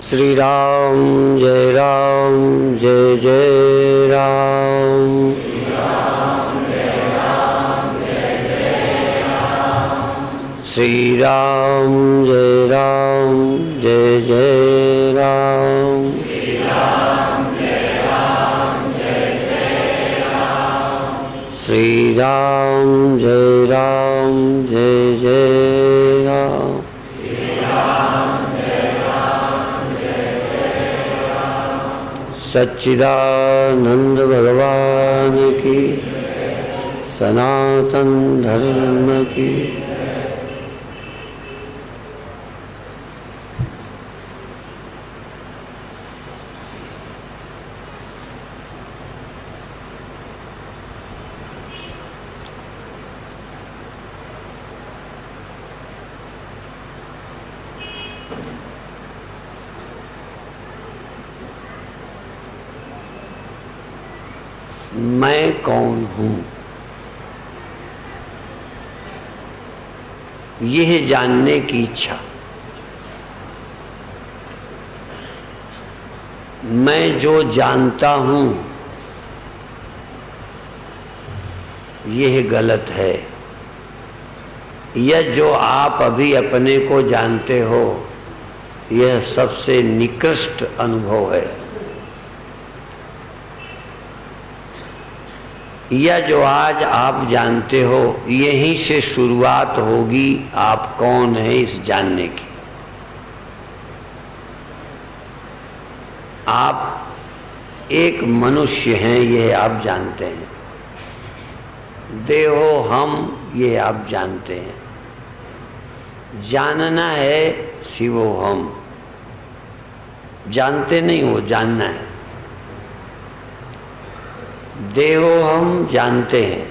श्री राम जय जय राम। श्री राम जय जय राम। श्री राम जय जय राम। सच्चिदानंद भगवान की, सनातन धर्म की। मैं कौन हूं, यह जानने की इच्छा। मैं जो जानता हूं यह गलत है। यह जो आप अभी अपने को जानते हो यह सबसे निकृष्ट अनुभव है। यह जो आज आप जानते हो यहीं से शुरुआत होगी आप कौन है इस जानने की। आप एक मनुष्य हैं यह आप जानते हैं। देहो हम ये आप जानते हैं। जानना है शिवो हम, जानते नहीं वो जानना है। देहो हम जानते हैं।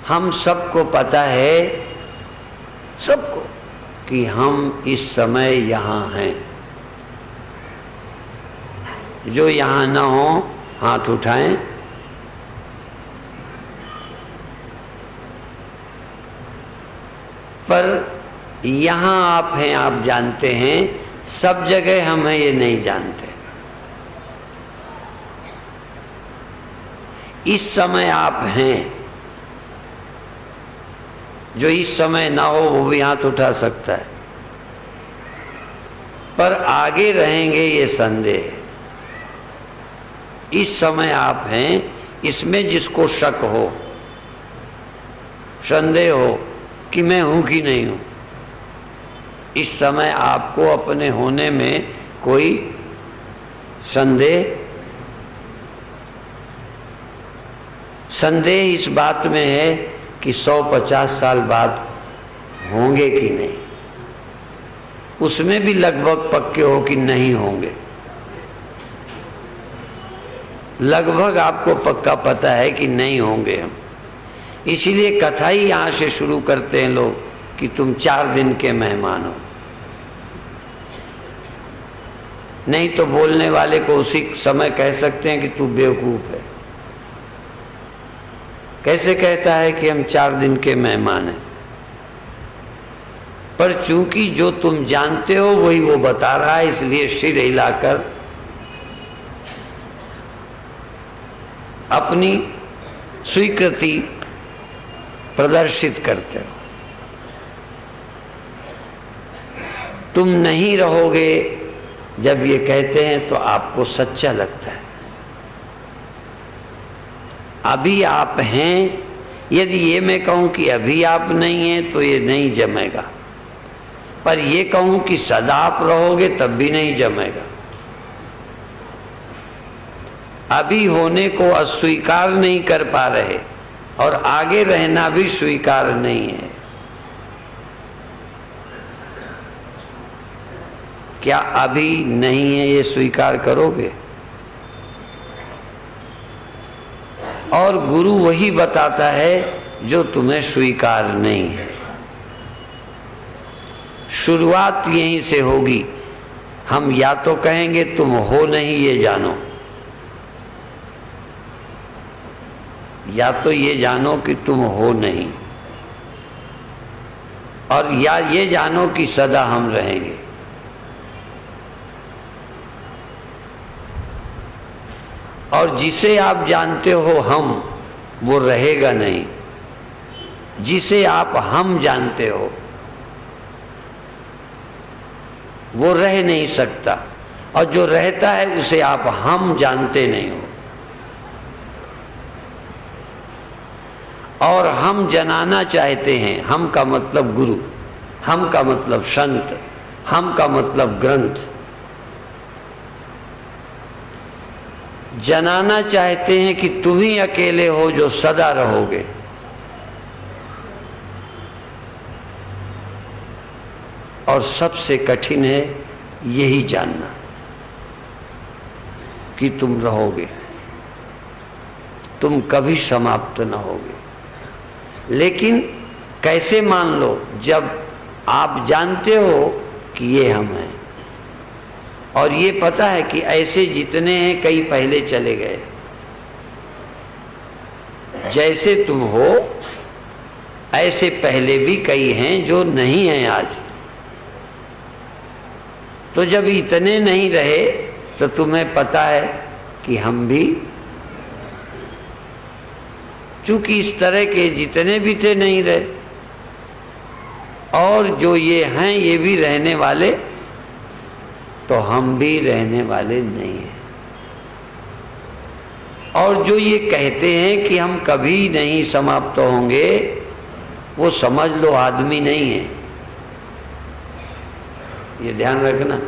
हम सबको पता है, सबको, कि हम इस समय यहाँ हैं। जो यहाँ न हो हाथ उठाएं। पर यहाँ आप हैं, आप जानते हैं। सब जगह हम हैं ये नहीं जानते। इस समय आप हैं। जो इस समय ना हो वो भी हाथ उठा सकता है। पर आगे रहेंगे ये संदेह है। इस समय आप हैं, इसमें जिसको शक हो, संदेह हो कि मैं हूं कि नहीं हूं, इस समय आपको अपने होने में कोई संदेह इस बात में है कि 150 साल बाद होंगे कि नहीं। उसमें भी लगभग पक्के हो कि नहीं होंगे। लगभग आपको पक्का पता है कि नहीं होंगे हम। इसीलिए कथा ही यहां से शुरू करते हैं लोग कि तुम 4 दिन के मेहमान हो। नहीं तो बोलने वाले को उसी समय कह सकते हैं कि तू बेवकूफ है। कैसे कहता है कि हम 4 दिन के मेहमान हैं? पर चूंकि जो तुम जानते हो वही वो बता रहा है, इसलिए सिर हिलाकर अपनी स्वीकृति प्रदर्शित करते हो। तुम नहीं रहोगे जब ये कहते हैं तो आपको सच्चा लगता है। अभी आप हैं। यदि ये मैं कहूं कि अभी आप नहीं हैं तो ये नहीं जमेगा। पर ये कहूं कि सदा आप रहोगे तब भी नहीं जमेगा। अभी होने को अस्वीकार नहीं कर पा रहे और आगे रहना भी स्वीकार नहीं है। क्या अभी नहीं है ये स्वीकार करोगे? और गुरु वही बताता है जो तुम्हें स्वीकार नहीं है। शुरुआत यहीं से होगी। हम या तो कहेंगे तुम हो नहीं ये जानो, या तो ये जानो कि तुम हो नहीं, और या ये जानो कि सदा हम रहेंगे। और जिसे आप जानते हो हम, वो रहेगा नहीं। जिसे आप हम जानते हो वो रह नहीं सकता, और जो रहता है उसे आप हम जानते नहीं हो। और हम जनाना चाहते हैं। हम का मतलब गुरु, हम का मतलब संत, हम का मतलब ग्रंथ। जनाना चाहते हैं कि तुम ही अकेले हो जो सदा रहोगे। और सबसे कठिन है यही जानना कि तुम रहोगे, तुम कभी समाप्त न होगे। लेकिन कैसे मान लो? जब आप जानते हो कि ये हम हैं, और ये पता है कि ऐसे जितने हैं कई पहले चले गए। जैसे तुम हो ऐसे पहले भी कई हैं जो नहीं हैं आज। तो जब इतने नहीं रहे तो तुम्हें पता है कि हम भी, चूंकि इस तरह के जितने भी थे नहीं रहे, और जो ये हैं ये भी रहने वाले, तो हम भी रहने वाले नहीं हैं। और जो ये कहते हैं कि हम कभी नहीं समाप्त होंगे, वो समझ लो आदमी नहीं है। ये ध्यान रखना।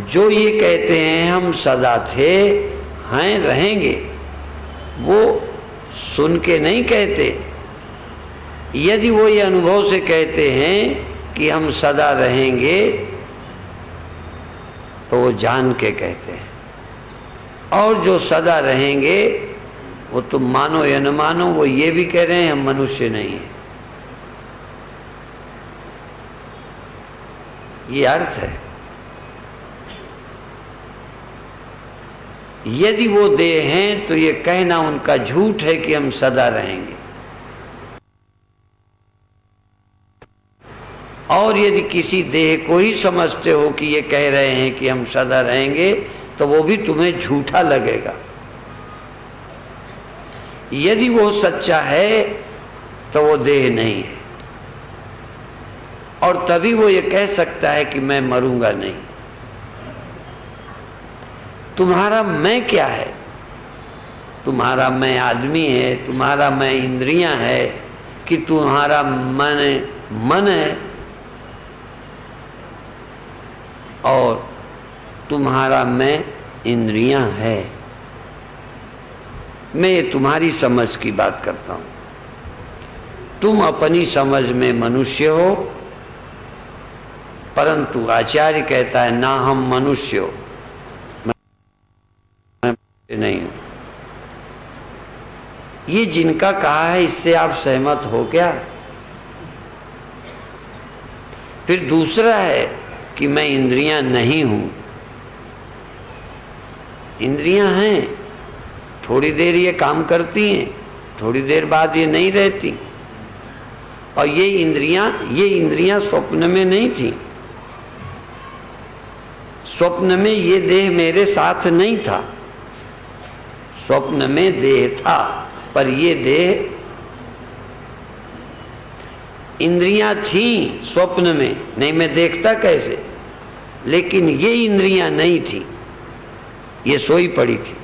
जो ये कहते हैं हम सदा थे, हैं, रहेंगे, वो सुन के नहीं कहते। यदि वो ये अनुभव से कहते हैं कि हम सदा रहेंगे, तो वो जान के कहते हैं। और जो सदा रहेंगे, वो तुम मानो या न मानो, वो ये भी कह रहे हैं हम मनुष्य नहीं हैं। ये अर्थ है। यदि वो देह हैं तो ये कहना उनका झूठ है कि हम सदा रहेंगे। और यदि किसी देह को ही समझते हो कि ये कह रहे हैं कि हम सदा रहेंगे, तो वो भी तुम्हें झूठा लगेगा। यदि वो सच्चा है तो वो देह नहीं है, और तभी वो ये कह सकता है कि मैं मरूंगा नहीं। तुम्हारा मैं क्या है? तुम्हारा मैं आदमी है, तुम्हारा मैं इंद्रियां है, कि तुम्हारा मन है, और तुम्हारा मैं इंद्रियां है। मैं ये तुम्हारी समझ की बात करता हूं। तुम अपनी समझ में मनुष्य हो, परंतु आचार्य कहता है ना हम मनुष्य हो, मैं नहीं हूं। ये जिनका कहा है इससे आप सहमत हो क्या? फिर दूसरा है कि मैं इंद्रियां नहीं हूं। इंद्रियां हैं, थोड़ी देर ये काम करती हैं, थोड़ी देर बाद ये नहीं रहती। और ये इंद्रियां स्वप्न में नहीं थी। स्वप्न में ये देह मेरे साथ नहीं था। स्वप्न में देह था, पर ये देह, इंद्रियां थी स्वप्न में, नहीं मैं देखता कैसे? लेकिन ये इंद्रियां नहीं थी, ये सोई पड़ी थी।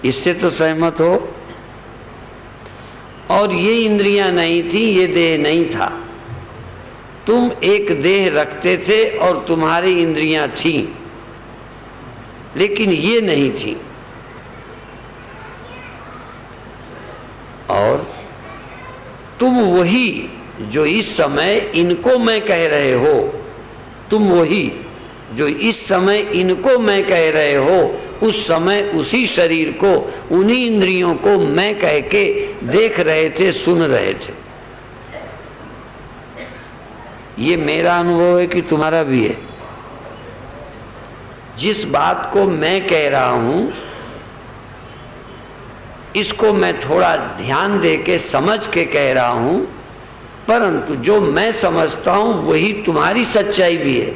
इससे तो सहमत हो? और ये इंद्रियां नहीं थी, ये देह नहीं था। तुम एक देह रखते थे और तुम्हारी इंद्रियां थी, लेकिन ये नहीं थी। और तुम वही जो इस समय इनको मैं कह रहे हो, तुम वही जो इस समय इनको मैं कह रहे हो, उस समय उसी शरीर को, उन्हीं इंद्रियों को मैं कह के देख रहे थे, सुन रहे थे। ये मेरा अनुभव है कि तुम्हारा भी है। जिस बात को मैं कह रहा हूं, इसको मैं थोड़ा ध्यान दे के समझ के कह रहा हूं, परंतु जो मैं समझता हूं वही तुम्हारी सच्चाई भी है।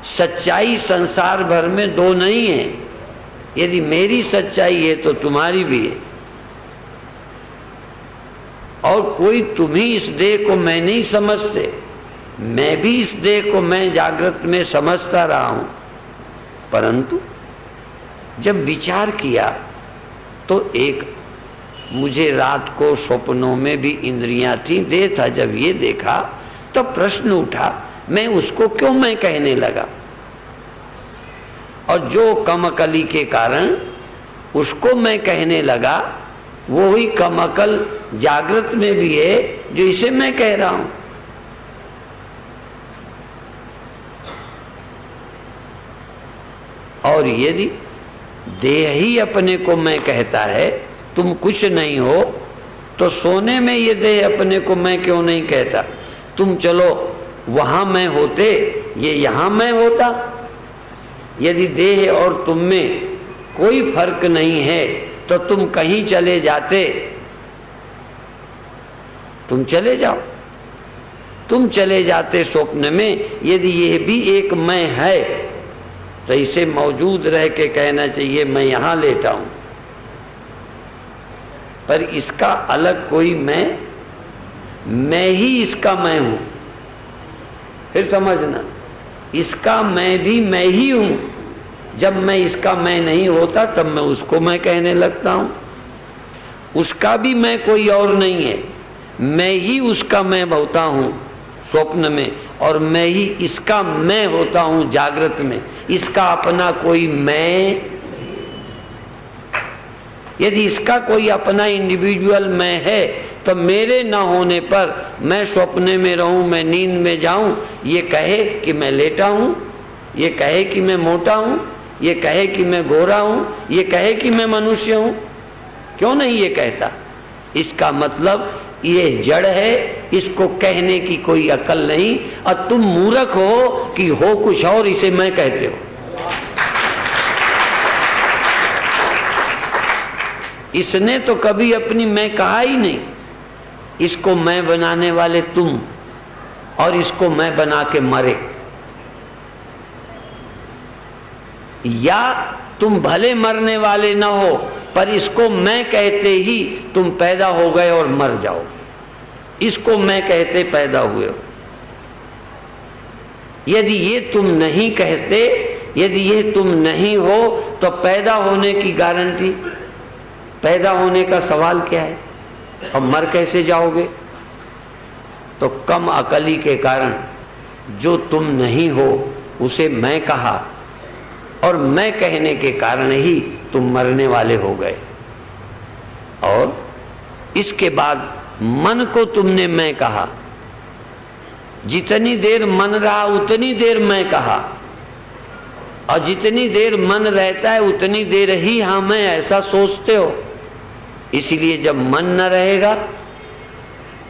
सच्चाई संसार भर में दो नहीं है। यदि मेरी सच्चाई है तो तुम्हारी भी है। और कोई तुम ही इस देह को मैं नहीं समझते, मैं भी इस देह को मैं जागृत में समझता रहा हूं। परंतु जब विचार किया तो एक मुझे रात को स्वप्नों में भी इंद्रियां थी, देह था। जब ये देखा तो प्रश्न उठा, मैं उसको क्यों मैं कहने लगा? और जो कम अकली के कारण उसको मैं कहने लगा, वो ही कम अकल जागृत में भी है जो इसे मैं कह रहा हूं। और यदि देह ही अपने को मैं कहता है तुम कुछ नहीं हो, तो सोने में ये देह अपने को मैं क्यों नहीं कहता? तुम चलो वहां मैं होते, ये यहां मैं होता। यदि देह और तुम में कोई फर्क नहीं है तो तुम कहीं चले जाते, तुम चले जाओ, तुम चले जाते स्वप्न में। यदि यह भी एक मैं है तो इसे मौजूद रह के कहना चाहिए मैं यहां लेटा हूं। पर इसका अलग कोई मैं ही इसका मैं हूं। फिर समझना, इसका मैं भी मैं ही हूं। जब मैं इसका मैं नहीं होता तब मैं उसको मैं कहने लगता हूं। उसका भी मैं कोई और नहीं है, मैं ही उसका मैं होता हूं स्वप्न में, और मैं ही इसका मैं होता हूं जागृत में। इसका अपना कोई मैं, यदि इसका कोई अपना इंडिविजुअल मैं है तो मेरे न होने पर मैं स्वप्न में रहूं, मैं नींद में जाऊं, ये कहे कि मैं लेटा हूं, ये कहे कि मैं मोटा हूं, ये कहे कि मैं गोरा हूं, ये कहे कि मैं मनुष्य हूं, क्यों नहीं ये कहता? इसका मतलब ये जड़ है, इसको कहने की कोई अकल नहीं। और तुम मूर्ख हो कि हो कुछ और इसे मैं कहते हो। इसने तो कभी अपनी मैं कहा ही नहीं। इसको मैं बनाने वाले तुम, और इसको मैं बना के मरे। या तुम भले मरने वाले ना हो, पर इसको मैं कहते ही तुम पैदा हो गए और मर जाओ। इसको मैं कहते पैदा हुए हो। यदि ये तुम नहीं कहते, यदि ये तुम नहीं हो, तो पैदा होने की गारंटी, पैदा होने का सवाल क्या है? और मर कैसे जाओगे? तो कम अकली के कारण जो तुम नहीं हो उसे मैं कहा, और मैं कहने के कारण ही तुम मरने वाले हो गए। और इसके बाद मन को तुमने मैं कहा। जितनी देर मन रहा उतनी देर मैं कहा, और जितनी देर मन रहता है उतनी देर ही हाँ मैं ऐसा सोचते हो। इसीलिए जब मन न रहेगा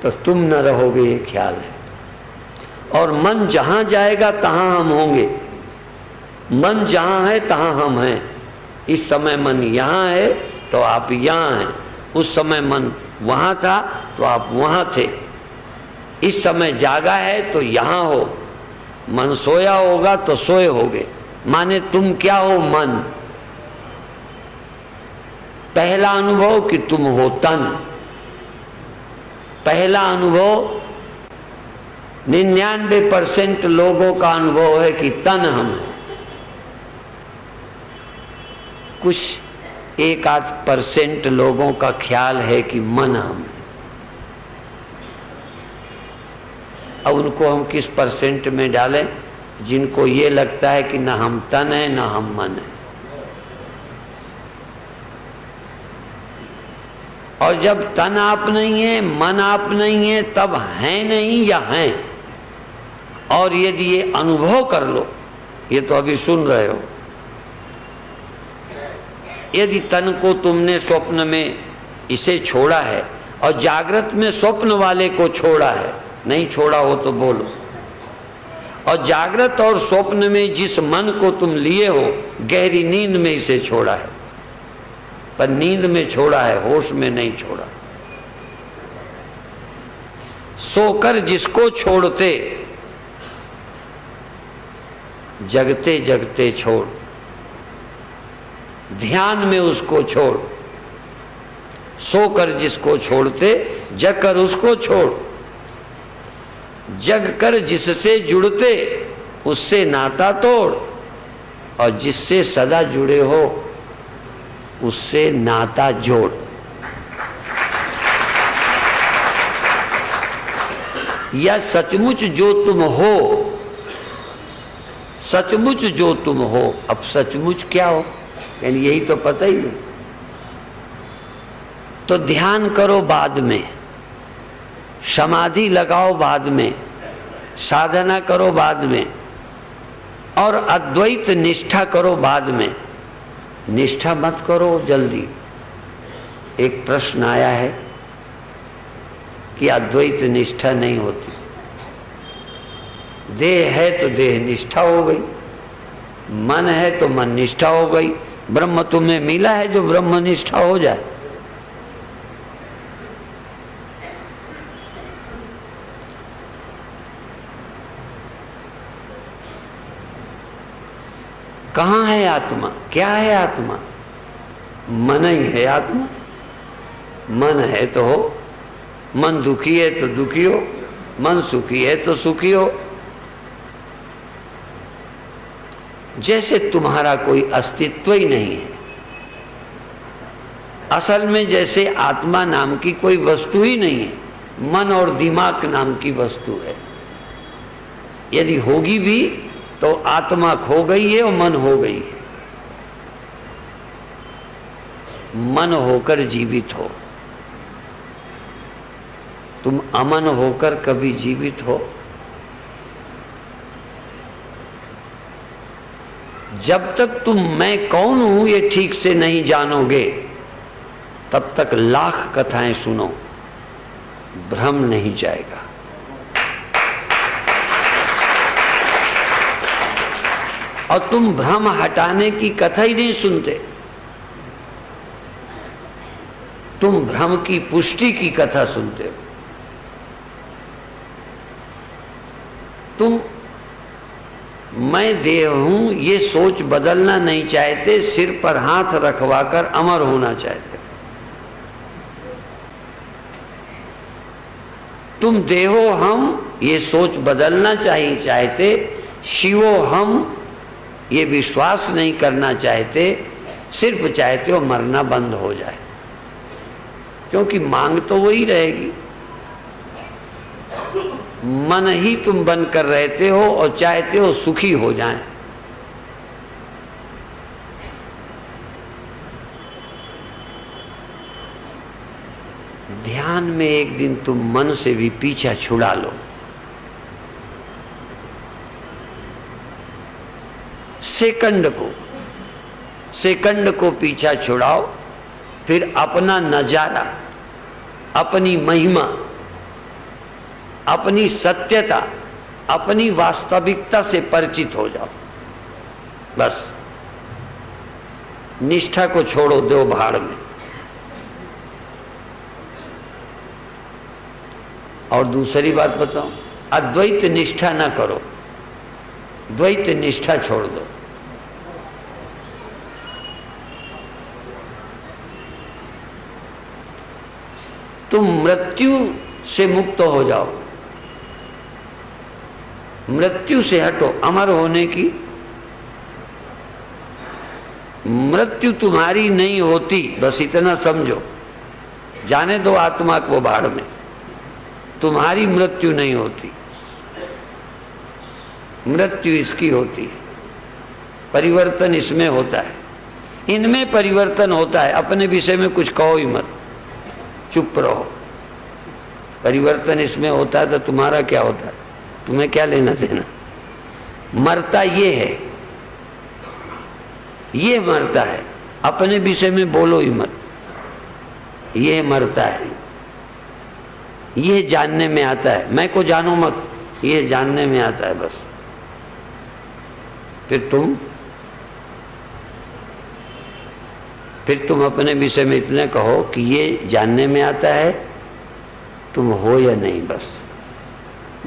तो तुम न रहोगे, ये ख्याल है। और मन जहां जाएगा तहां हम होंगे। मन जहां है तहां हम हैं। इस समय मन यहां है तो आप यहां हैं, उस समय मन वहां था तो आप वहां थे। इस समय जागा है तो यहां हो, मन सोया होगा तो सोए होगे। माने तुम क्या हो? मन। पहला अनुभव कि तुम हो तन। पहला अनुभव 99% लोगों का अनुभव है कि तन हम हैं। कुछ 1-8% लोगों का ख्याल है कि मन हम। अब उनको हम किस परसेंट में डालें? जिनको ये लगता है कि ना हम तन है ना हम मन है। और जब तन आप नहीं है, मन आप नहीं है, तब हैं नहीं या हैं। और यदि ये अनुभव कर लो, ये तो अभी सुन रहे हो, यदि तन को तुमने स्वप्न में इसे छोड़ा है और जागृत में स्वप्न वाले को छोड़ा है, नहीं छोड़ा हो तो बोलो। और जागृत और स्वप्न में जिस मन को तुम लिए हो, गहरी नींद में इसे छोड़ा है, पर नींद में छोड़ा है, होश में नहीं छोड़ा। सोकर जिसको छोड़ते, जगते जगते छोड़, ध्यान में उसको छोड़, सोकर जिसको छोड़ते जग कर उसको छोड़, जग कर जिससे जुड़ते उससे नाता तोड़, और जिससे सदा जुड़े हो उससे नाता जोड़। या सचमुच जो तुम हो, सचमुच जो तुम हो, अब सचमुच क्या हो यानी यही तो पता ही नहीं। तो ध्यान करो बाद में, समाधि लगाओ बाद में, साधना करो बाद में, और अद्वैत निष्ठा करो बाद में। निष्ठा मत करो जल्दी। एक प्रश्न आया है कि अद्वैत निष्ठा नहीं होती। देह है तो देह निष्ठा हो गई, मन है तो मन निष्ठा हो गई। ब्रह्म तुम्हें मिला है जो ब्रह्म निष्ठा हो जाए। कहाँ है आत्मा? क्या है आत्मा? मन ही है आत्मा। मन है तो हो, मन दुखी है तो दुखी हो, मन सुखी है तो सुखी हो। जैसे तुम्हारा कोई अस्तित्व ही नहीं है। असल में जैसे आत्मा नाम की कोई वस्तु ही नहीं है, मन और दिमाग नाम की वस्तु है। यदि होगी भी तो आत्मा खो गई है और मन हो गई है। मन होकर जीवित हो, तुम अमन होकर कभी जीवित हो? जब तक तुम मैं कौन हूं ये ठीक से नहीं जानोगे तब तक लाख कथाएं सुनो, भ्रम नहीं जाएगा। और तुम भ्रम हटाने की कथा ही नहीं सुनते, तुम भ्रम की पुष्टि की कथा सुनते हो। तुम मैं देह हूं ये सोच बदलना नहीं चाहते, सिर पर हाथ रखवाकर अमर होना चाहते। तुम देहो हम ये सोच बदलना चाहते, शिवो हम ये विश्वास नहीं करना चाहते, सिर्फ चाहते हो मरना बंद हो जाए, क्योंकि मांग तो वही रहेगी। मन ही तुम बन कर रहते हो और चाहते हो सुखी हो जाएं। ध्यान में एक दिन तुम मन से भी पीछा छुड़ा लो। सेकंड को पीछा छुड़ाओ, फिर अपना नजारा, अपनी महिमा, अपनी सत्यता, अपनी वास्तविकता से परिचित हो जाओ। बस निष्ठा को छोड़ो, दो भाड़ में। और दूसरी बात बताओ, अद्वैत निष्ठा ना करो, द्वैत निष्ठा छोड़ दो। तुम मृत्यु से मुक्त हो जाओ, मृत्यु से हटो। अमर होने की मृत्यु तुम्हारी नहीं होती, बस इतना समझो। जाने दो आत्मा को बाढ़ में, तुम्हारी मृत्यु नहीं होती, मृत्यु इसकी होती है। परिवर्तन इसमें होता है, इनमें परिवर्तन होता है। अपने विषय में कुछ कहो ही मत, चुप रहो। परिवर्तन इसमें होता है तो तुम्हारा क्या होता है? तुम्हें क्या लेना देना? मरता ये है, ये मरता है। अपने विषय में बोलो ही मत, ये मरता है, ये जानने में आता है। मैं को जानो मत, ये जानने में आता है बस। फिर तुम अपने विषय में इतने कहो कि ये जानने में आता है, तुम हो या नहीं, बस।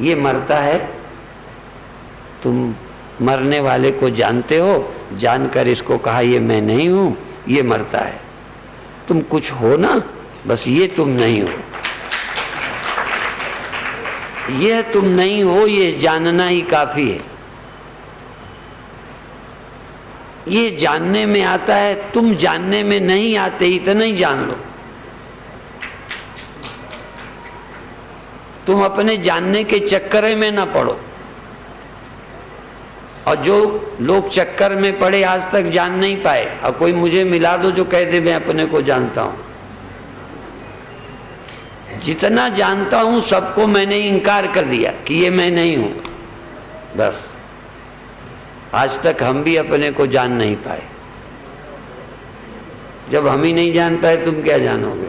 ये मरता है, तुम मरने वाले को जानते हो, जानकर इसको कहा ये मैं नहीं हूं, ये मरता है। तुम कुछ हो ना, बस ये तुम नहीं हो, यह तुम नहीं हो, ये जानना ही काफी है। ये जानने में आता है, तुम जानने में नहीं आते, इतना ही जान लो। तुम अपने जानने के चक्कर में ना पड़ो, और जो लोग चक्कर में पड़े आज तक जान नहीं पाए, और कोई मुझे मिला दो जो कह दे मैं अपने को जानता हूं। जितना जानता हूं सबको मैंने इनकार कर दिया कि ये मैं नहीं हूं। बस आज तक हम भी अपने को जान नहीं पाए। जब हम ही नहीं जान पाए तुम क्या जानोगे?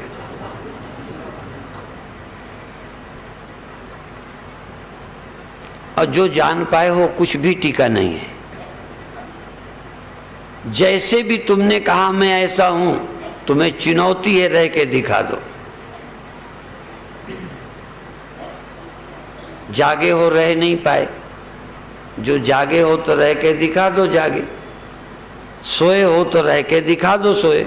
और जो जान पाए हो कुछ भी टीका नहीं है। जैसे भी तुमने कहा मैं ऐसा हूं, तुम्हें चुनौती है रह के दिखा दो। जागे हो रह नहीं पाए, जो जागे हो तो रह के दिखा दो जागे, सोए हो तो रह के दिखा दो सोए,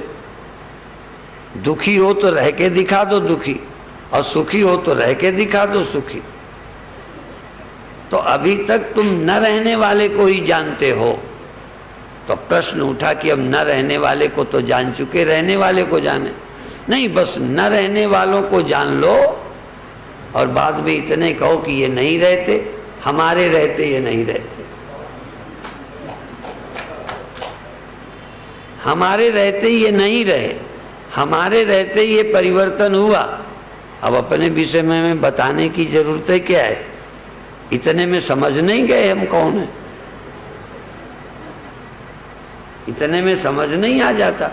दुखी हो तो रह के दिखा दो दुखी, और सुखी हो तो रह के दिखा दो सुखी। तो अभी तक तुम न रहने वाले को ही जानते हो। तो प्रश्न उठा कि अब न रहने वाले को तो जान चुके, रहने वाले को जाने नहीं, बस न रहने वालों को जान लो, और बाद में इतने कहो कि ये नहीं रहते, हमारे रहते ये नहीं रहते, हमारे रहते ये नहीं रहे, हमारे रहते ये परिवर्तन हुआ। अब अपने विषय में हमें बताने की जरूरत है क्या है? इतने में समझ नहीं गए हम कौन है, इतने में समझ नहीं आ जाता।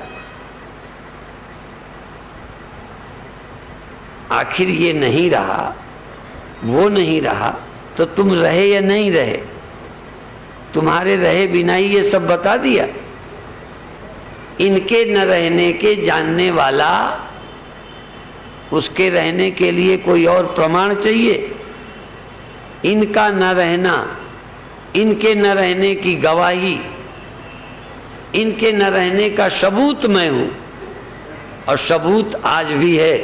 आखिर ये नहीं रहा, वो नहीं रहा, तो तुम रहे या नहीं रहे? तुम्हारे रहे बिना ही ये सब बता दिया। इनके न रहने के जानने वाला, उसके रहने के लिए कोई और प्रमाण चाहिए? इनका न रहना, इनके न रहने की गवाही, इनके न रहने का सबूत मैं हूं, और सबूत आज भी है।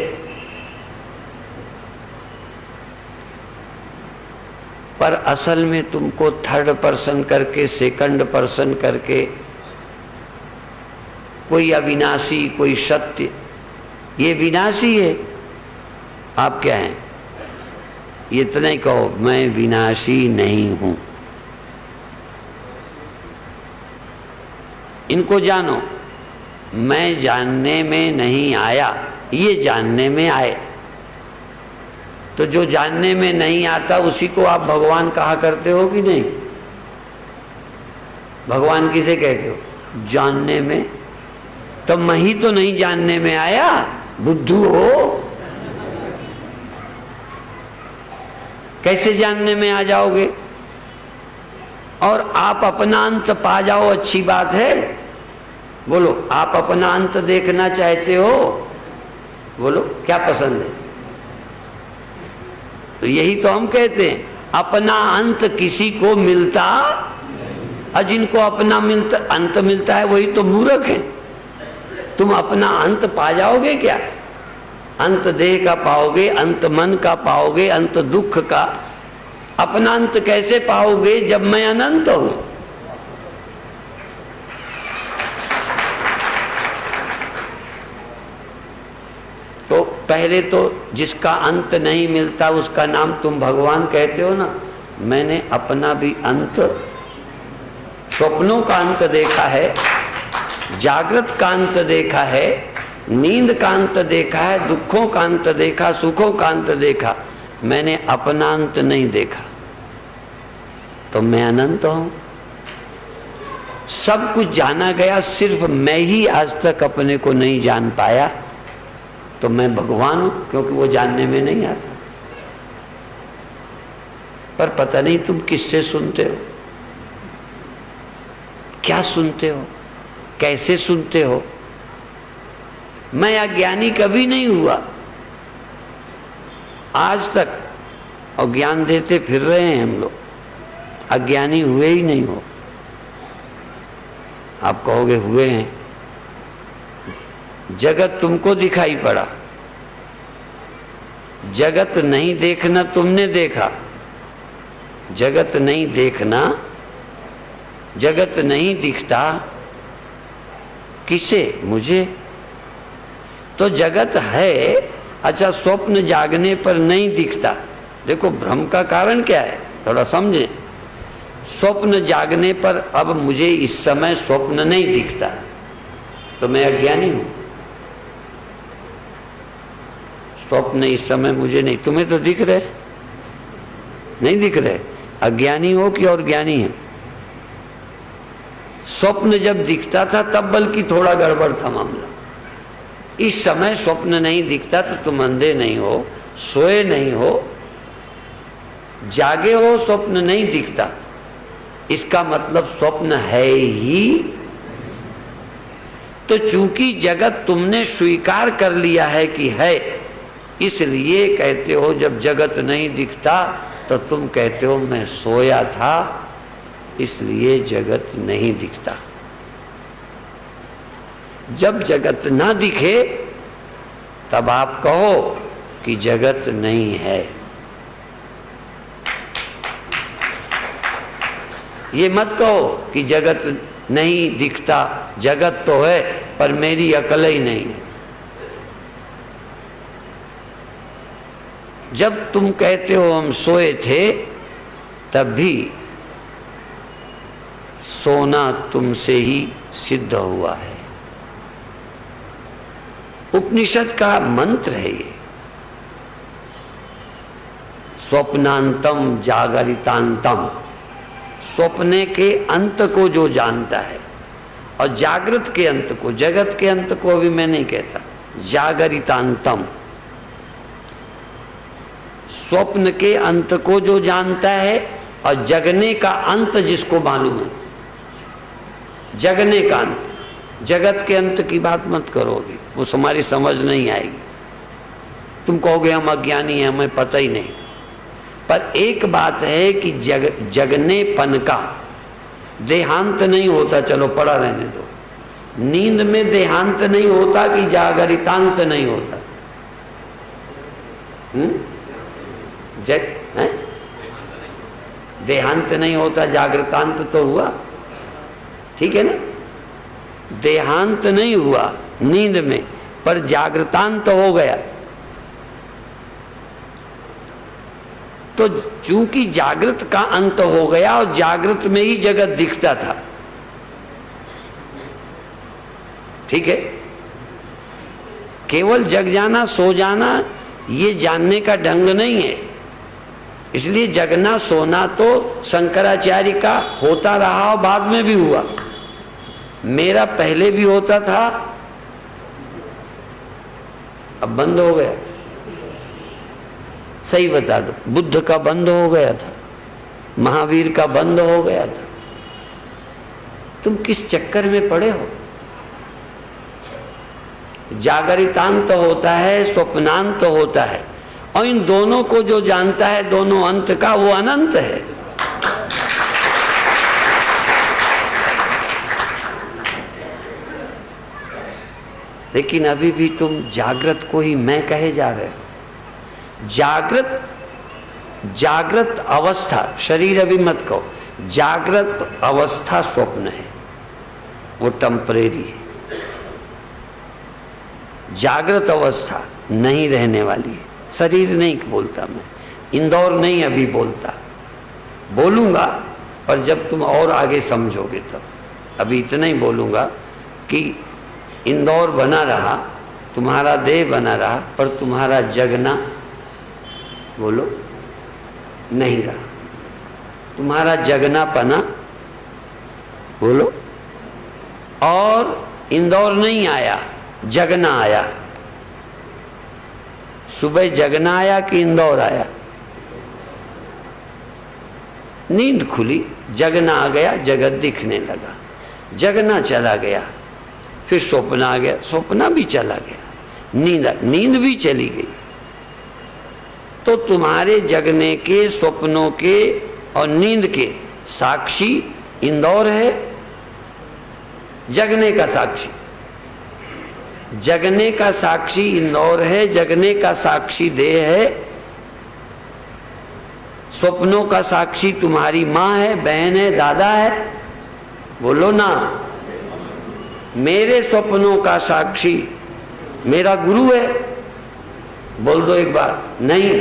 पर असल में तुमको थर्ड पर्सन करके, सेकंड पर्सन करके, कोई अविनाशी, कोई सत्य, ये विनाशी है, आप क्या हैं? इतना ही कहो मैं विनाशी नहीं हूं। इनको जानो, मैं जानने में नहीं आया, ये जानने में आए। तो जो जानने में नहीं आता उसी को आप भगवान कहा करते हो कि नहीं? भगवान किसे कहते हो? जानने में। तो मैं ही तो नहीं जानने में आया, बुद्धू हो, कैसे जानने में आ जाओगे? और आप अपना अंत पा जाओ, अच्छी बात है। बोलो, आप अपना अंत देखना चाहते हो? बोलो, क्या पसंद है? तो यही तो हम कहते हैं, अपना अंत किसी को मिलता, और जिनको अपना अंत मिलता है वही तो मूर्ख है। तुम अपना अंत पा जाओगे क्या? अंत देह का पाओगे, अंत मन का पाओगे, अंत दुख का। अपना अंत कैसे पाओगे जब मैं अनंत हूं? तो पहले तो जिसका अंत नहीं मिलता उसका नाम तुम भगवान कहते हो ना। मैंने अपना भी अंत, स्वप्नों का अंत देखा है, जागृत का अंत देखा है, नींद का अंत देखा है, दुखों का अंत देखा, सुखों का अंत देखा, मैंने अपना अंत नहीं देखा। तो मैं अनंत हूं। सब कुछ जाना गया, सिर्फ मैं ही आज तक अपने को नहीं जान पाया। तो मैं भगवान हूं, क्योंकि वो जानने में नहीं आता। पर पता नहीं तुम किससे सुनते हो, क्या सुनते हो, कैसे सुनते हो। मैं अज्ञानी कभी नहीं हुआ आज तक, और ज्ञान देते फिर रहे हैं हम लोग। अज्ञानी हुए ही नहीं हो। आप कहोगे हुए हैं। जगत तुमको दिखाई पड़ा, जगत नहीं देखना तुमने देखा। जगत नहीं देखना, जगत नहीं दिखता किसे? मुझे। तो जगत है, अच्छा स्वप्न जागने पर नहीं दिखता। देखो भ्रम का कारण क्या है, थोड़ा समझें। स्वप्न जागने पर अब मुझे इस समय स्वप्न नहीं दिखता तो मैं अज्ञानी हूं। स्वप्न इस समय मुझे नहीं, तुम्हें तो दिख रहे, नहीं दिख रहे। अज्ञानी हो कि और ज्ञानी है? स्वप्न जब दिखता था तब बल्कि थोड़ा गड़बड़ था मामला। इस समय स्वप्न नहीं दिखता तो तुम अंधे नहीं हो, सोए नहीं हो, जागे हो, स्वप्न नहीं दिखता। इसका मतलब स्वप्न है ही। तो चूंकि जगत तुमने स्वीकार कर लिया है कि है, इसलिए कहते हो जब जगत नहीं दिखता तो तुम कहते हो मैं सोया था इसलिए जगत नहीं दिखता। जब जगत ना दिखे तब आप कहो कि जगत नहीं है। ये मत कहो कि जगत नहीं दिखता, जगत तो है पर मेरी अकल ही नहीं है। जब तुम कहते हो हम सोए थे तब भी सोना तुमसे ही सिद्ध हुआ है। उपनिषद का मंत्र है ये। स्वप्नांतम जागरितांतम, स्वप्ने के अंत को जो जानता है और जागृत के अंत को, जगत के अंत को अभी मैं नहीं कहता, जागरितांतम, स्वप्न के अंत को जो जानता है और जगने का अंत जिसको मालूम है, जगने का अंत। जगत के अंत की बात मत करो अभी, वो हमारी समझ नहीं आएगी। तुम कहोगे हम अज्ञानी हैं, हमें पता ही नहीं। पर एक बात है कि जगनेपन का देहांत नहीं होता, चलो पड़ा रहने दो। नींद में देहांत नहीं होता कि जागरितांत नहीं होता? देहांत नहीं होता, जागृतांत तो हुआ, ठीक है ना? देहांत नहीं हुआ नींद में, पर जागृतांत हो गया। तो चूंकि जागृत का अंत हो गया और जागृत में ही जगत दिखता था, ठीक है? केवल जग जाना सो जाना ये जानने का ढंग नहीं है। इसलिए जगना सोना तो शंकराचार्य का होता रहा और बाद में भी हुआ। मेरा पहले भी होता था, अब बंद हो गया। सही बता दो, बुद्ध का बंद हो गया था, महावीर का बंद हो गया था। तुम किस चक्कर में पड़े हो? जागरितांत होता है, स्वप्नांत होता है, और इन दोनों को जो जानता है, दोनों अंत का, वो अनंत है। लेकिन अभी भी तुम जागृत को ही मैं कहे जा रहे हो। जागृत अवस्था, शरीर अभी मत कहो, जागृत अवस्था स्वप्न है, वो टेम्परेरी है। जागृत अवस्था नहीं रहने वाली है। शरीर नहीं बोलता मैं, इंदौर नहीं अभी बोलता, बोलूंगा पर जब तुम और आगे समझोगे तब। अभी इतना ही बोलूंगा कि इंदौर बना रहा, तुम्हारा देह बना रहा, पर तुम्हारा जगना, बोलो, नहीं रहा। तुम्हारा जगना पना, बोलो, और इंदौर नहीं आया, जगना आया। सुबह जगना आया कि इंदौर आया? नींद खुली, जगना आ गया, जगत दिखने लगा, जगना चला गया, फिर स्वप्न आ गया, स्वप्न भी चला गया, नींद भी चली गई। तो तुम्हारे जगने के, स्वप्नों के और नींद के साक्षी इंदौर है, जगने का साक्षी, जगने का साक्षी इंदौर है, जगने का साक्षी देह है, स्वप्नों का साक्षी तुम्हारी माँ है, बहन है, दादा है, बोलो ना। मेरे स्वप्नों का साक्षी मेरा गुरु है, बोल दो एक बार। नहीं,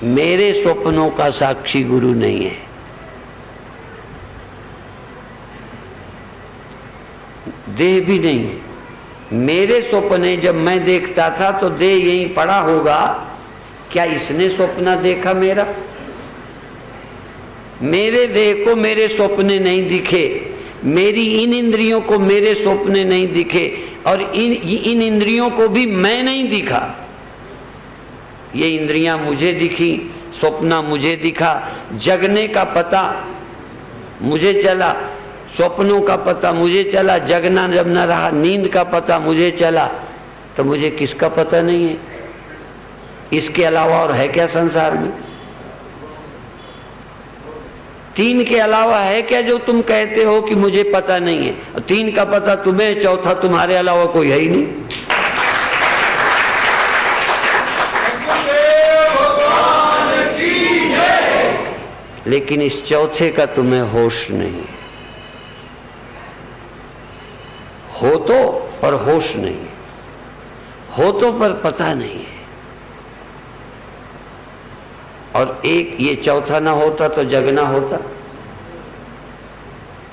मेरे स्वप्नों का साक्षी गुरु नहीं है। देह भी नहीं है। मेरे स्वप्ने जब मैं देखता था तो देह यहीं पड़ा होगा, क्या इसने स्वप्न देखा मेरा? मेरे देह को मेरे स्वप्ने नहीं दिखे, मेरी इन इंद्रियों को मेरे स्वप्ने नहीं दिखे, और इन इंद्रियों को भी मैं नहीं दिखा। ये इंद्रियां मुझे दिखी, स्वप्न मुझे दिखा, जगने का पता मुझे चला, स्वप्नों का पता मुझे चला, जगना जब न रहा, नींद का पता मुझे चला, तो मुझे किसका पता नहीं है? इसके अलावा और है क्या संसार में? तीन के अलावा है क्या जो तुम कहते हो कि मुझे पता नहीं है? तीन का पता तुम्हें, चौथा तुम्हारे अलावा कोई है ही नहीं। लेकिन इस चौथे का तुम्हें होश नहीं है। हो तो पर होश नहीं है, हो तो पर पता नहीं है। और एक ये चौथा ना होता तो जगना होता,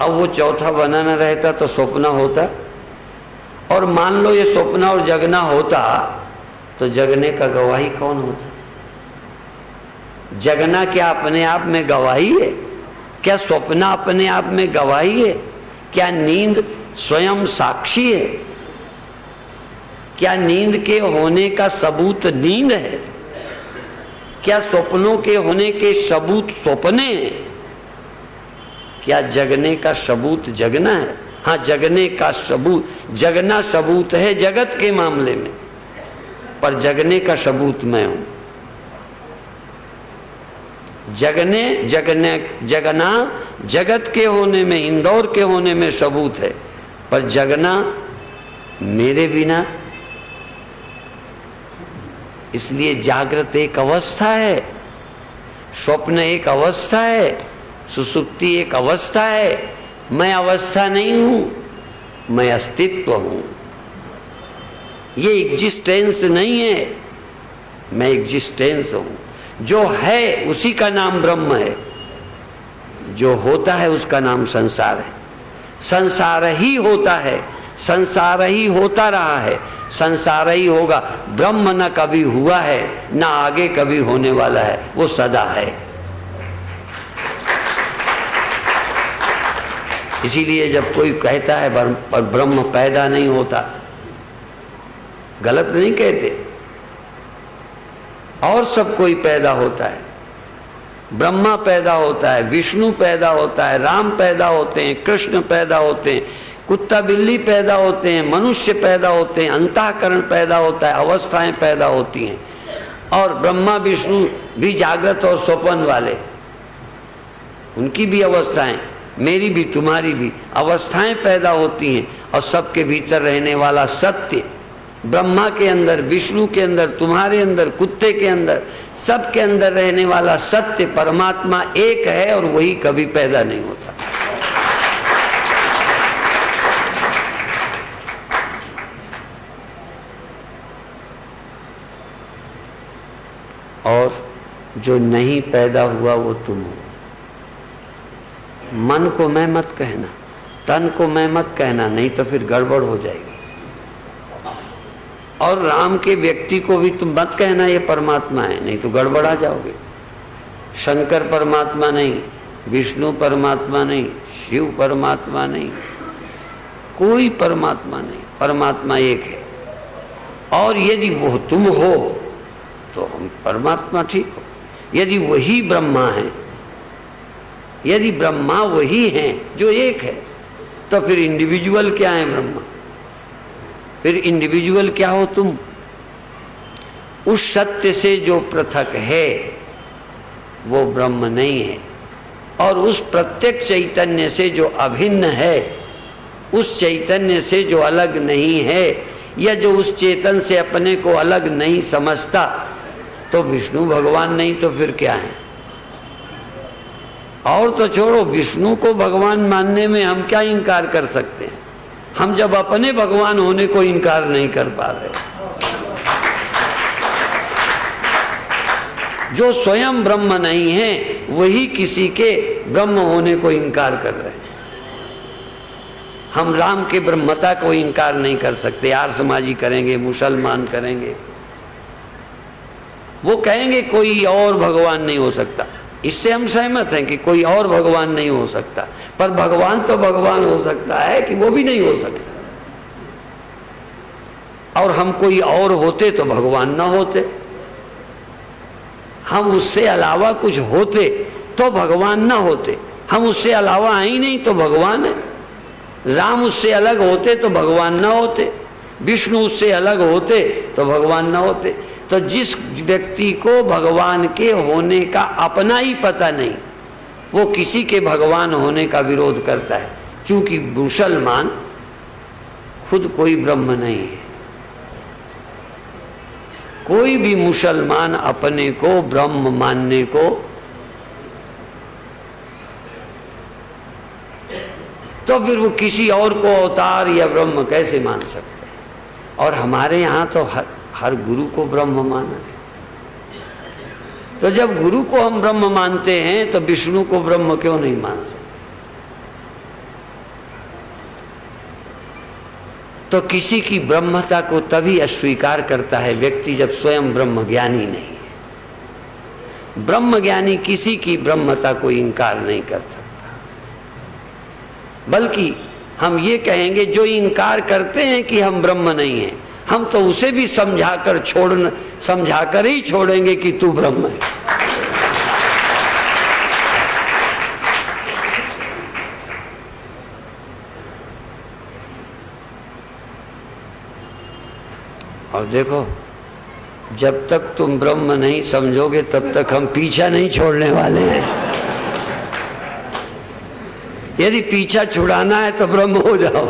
अब वो चौथा बना ना रहता तो स्वप्न होता, और मान लो ये स्वप्न और जगना होता तो जगने का गवाही कौन होता? जगना क्या अपने आप में गवाही है? क्या स्वप्न अपने आप में गवाही है? क्या नींद स्वयं साक्षी है? क्या नींद के होने का सबूत नींद है? क्या स्वप्नों के होने के सबूत स्वप्ने हैं? क्या जगने का सबूत जगना है? हाँ, जगने का सबूत, जगना सबूत है जगत के मामले में, पर जगने का सबूत मैं हूं। जगना जगत के होने में, इंदौर के होने में सबूत है, पर जगना मेरे बिना। इसलिए जागृत एक अवस्था है, स्वप्न एक अवस्था है, सुसुप्ति एक अवस्था है। मैं अवस्था नहीं हूं, मैं अस्तित्व हूं। ये एग्जिस्टेंस नहीं है, मैं एग्जिस्टेंस हूं। जो है उसी का नाम ब्रह्म है, जो होता है उसका नाम संसार है। संसार ही होता है, संसार ही होता रहा है, संसार ही होगा। ब्रह्म न कभी हुआ है, न आगे कभी होने वाला है, वो सदा है। इसीलिए जब कोई कहता है पर ब्रह्म पैदा नहीं होता, गलत नहीं कहते। और सब कोई पैदा होता है, ब्रह्मा पैदा होता है, विष्णु पैदा होता है, राम पैदा होते हैं, कृष्ण पैदा होते हैं, कुत्ता बिल्ली पैदा होते हैं, मनुष्य पैदा होते हैं, अंतःकरण पैदा होता है, अवस्थाएं पैदा होती हैं। और ब्रह्मा विष्णु भी जागृत और स्वप्न वाले, उनकी भी अवस्थाएं, मेरी भी तुम्हारी भी अवस्थाएं पैदा होती हैं। और सबके भीतर रहने वाला सत्य, ब्रह्मा के अंदर, विष्णु के अंदर, तुम्हारे अंदर, कुत्ते के अंदर, सबके अंदर रहने वाला सत्य परमात्मा एक है, और वही कभी पैदा नहीं होता। और जो नहीं पैदा हुआ वो तुम हो। मन को मैं मत कहना, तन को मैं मत कहना, नहीं तो फिर गड़बड़ हो जाएगी। और राम के व्यक्ति को भी तुम मत कहना ये परमात्मा है, नहीं तो गड़बड़ा जाओगे। शंकर परमात्मा नहीं, विष्णु परमात्मा नहीं, शिव परमात्मा नहीं, कोई परमात्मा नहीं, परमात्मा एक है। और यदि वो तुम हो तो हम परमात्मा ठीक हो। यदि वही ब्रह्मा है, यदि ब्रह्मा वही है जो एक है, तो फिर इंडिविजुअल क्या है ब्रह्मा? फिर इंडिविजुअल क्या हो तुम? उस सत्य से जो पृथक है वो ब्रह्म नहीं है, और उस प्रत्येक चैतन्य से जो अभिन्न है, उस चैतन्य से जो अलग नहीं है, या जो उस चेतन से अपने को अलग नहीं समझता, तो विष्णु भगवान नहीं तो फिर क्या है? और तो छोड़ो, विष्णु को भगवान मानने में हम क्या इनकार कर सकते हैं, हम जब अपने भगवान होने को इनकार नहीं कर पा रहे। जो स्वयं ब्रह्म नहीं है वही किसी के ब्रह्म होने को इनकार कर रहे हैं। हम राम के ब्रह्मता को इनकार नहीं कर सकते। आर्य समाजी करेंगे, मुसलमान करेंगे, वो कहेंगे कोई और भगवान नहीं हो सकता। इससे हम सहमत हैं कि कोई और भगवान नहीं हो सकता, पर भगवान तो भगवान हो सकता है कि वो भी नहीं हो सकता। और हम कोई और होते तो भगवान ना होते, हम उससे अलावा कुछ होते तो भगवान ना होते। हम उससे अलावा हैं ही नहीं तो भगवान है। राम उससे अलग होते तो भगवान ना होते, विष्णु उससे अलग होते तो भगवान ना होते। तो जिस व्यक्ति को भगवान के होने का अपना ही पता नहीं, वो किसी के भगवान होने का विरोध करता है। क्योंकि मुसलमान खुद कोई ब्रह्म नहीं है। कोई भी मुसलमान अपने को ब्रह्म मानने को तो फिर वो किसी और को अवतार या ब्रह्म कैसे मान सकते हैं? और हमारे यहाँ तो हर गुरु को ब्रह्म माना है। तो जब गुरु को हम ब्रह्म मानते हैं तो विष्णु को ब्रह्म क्यों नहीं मान सकते? तो किसी की ब्रह्मता को तभी अस्वीकार करता है व्यक्ति जब स्वयं ब्रह्म ज्ञानी नहीं है। ब्रह्म ज्ञानी किसी की ब्रह्मता को इनकार नहीं कर सकता, बल्कि हम ये कहेंगे जो इनकार करते हैं कि हम ब्रह्म नहीं हैं, हम तो उसे भी समझाकर ही छोड़ेंगे कि तू ब्रह्म है। और देखो, जब तक तुम ब्रह्म नहीं समझोगे तब तक हम पीछा नहीं छोड़ने वाले हैं। यदि पीछा छुड़ाना है तो ब्रह्म हो जाओ।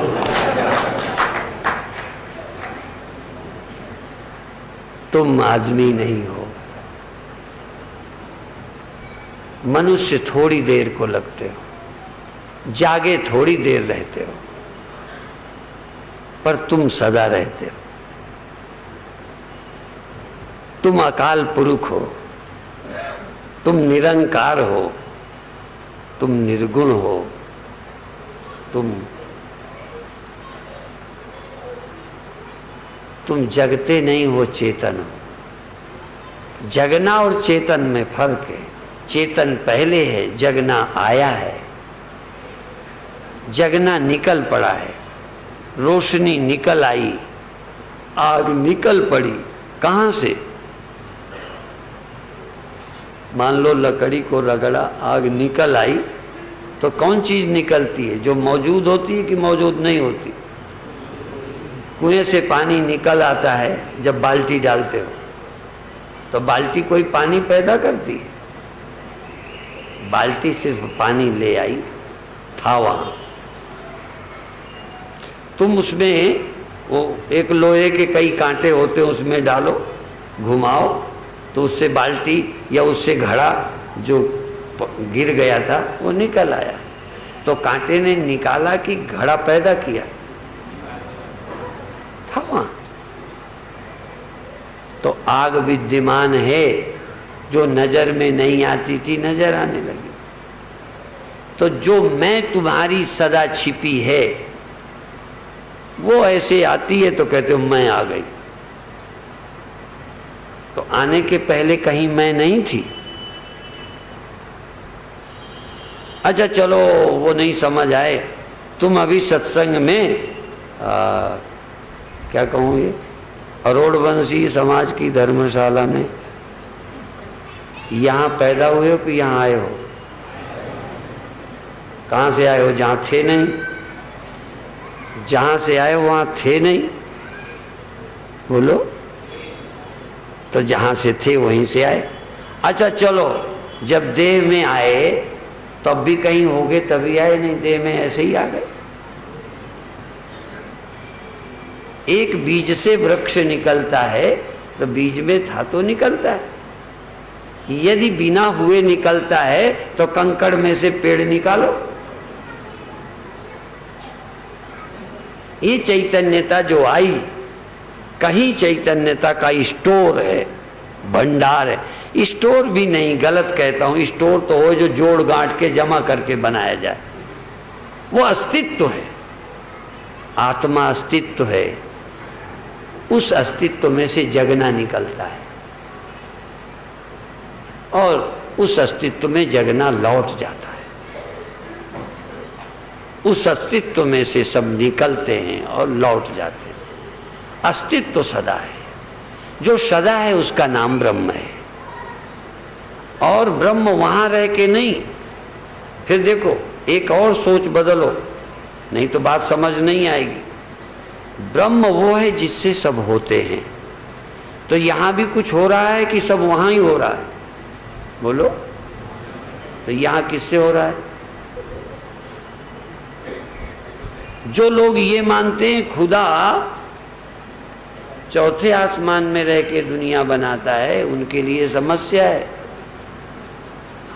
तुम आदमी नहीं हो। मनुष्य थोड़ी देर को लगते हो, जागे थोड़ी देर रहते हो, पर तुम सदा रहते हो। तुम अकाल पुरुष हो, तुम निरंकार हो, तुम निर्गुण हो, तुम जगते नहीं हो, चेतन हो। जगना और चेतन में फर्क है। चेतन पहले है, जगना आया है। जगना निकल पड़ा है, रोशनी निकल आई, आग निकल पड़ी। कहाँ से? मान लो लकड़ी को रगड़ा, आग निकल आई, तो कौन चीज निकलती है? जो मौजूद होती है कि मौजूद नहीं होती? कुएं से पानी निकल आता है जब बाल्टी डालते हो, तो बाल्टी कोई पानी पैदा करती है? बाल्टी सिर्फ पानी ले आई, था वहां। तुम उसमें वो एक लोहे के कई कांटे होते हैं, उसमें डालो, घुमाओ, तो उससे बाल्टी या उससे घड़ा जो गिर गया था वो निकल आया। तो कांटे ने निकाला कि घड़ा पैदा किया? था वहां। तो आग विद्यमान है, जो नजर में नहीं आती थी नजर आने लगी। तो जो मैं तुम्हारी सदा छिपी है वो ऐसे आती है तो कहते हो मैं आ गई। तो आने के पहले कहीं मैं नहीं थी? अच्छा चलो, वो नहीं समझ आए। तुम अभी सत्संग में क्या कहूँ, ये अरोड़वंशी समाज की धर्मशाला में यहाँ पैदा हुए हो कि यहाँ आए हो? कहाँ से आए हो? जहाँ थे नहीं। जहाँ से आए हो वहाँ थे नहीं? बोलो। तो जहाँ से थे वहीं से आए। अच्छा चलो, जब देह में आए तब भी कहीं हो गए तभी आए, नहीं देह में ऐसे ही आ गए। एक बीज से वृक्ष निकलता है तो बीज में था तो निकलता है। यदि बिना हुए निकलता है तो कंकड़ में से पेड़ निकालो। ये चैतन्यता जो आई, कहीं चैतन्यता का स्टोर है, भंडार है। स्टोर भी नहीं, गलत कहता हूं। स्टोर तो हो जो जोड़ गांठ के जमा करके बनाया जाए। वो अस्तित्व है, आत्मा अस्तित्व है। उस अस्तित्व में से जगना निकलता है और उस अस्तित्व में जगना लौट जाता है। उस अस्तित्व में से सब निकलते हैं और लौट जाते हैं। अस्तित्व सदा है, जो सदा है उसका नाम ब्रह्म है। और ब्रह्म वहां रह के नहीं। फिर देखो, एक और सोच बदलो, नहीं तो बात समझ नहीं आएगी। ब्रह्म वो है जिससे सब होते हैं। तो यहां भी कुछ हो रहा है कि सब वहां ही हो रहा है? बोलो, तो यहां किससे हो रहा है? जो लोग ये मानते हैं खुदा चौथे आसमान में रह के दुनिया बनाता है, उनके लिए समस्या है।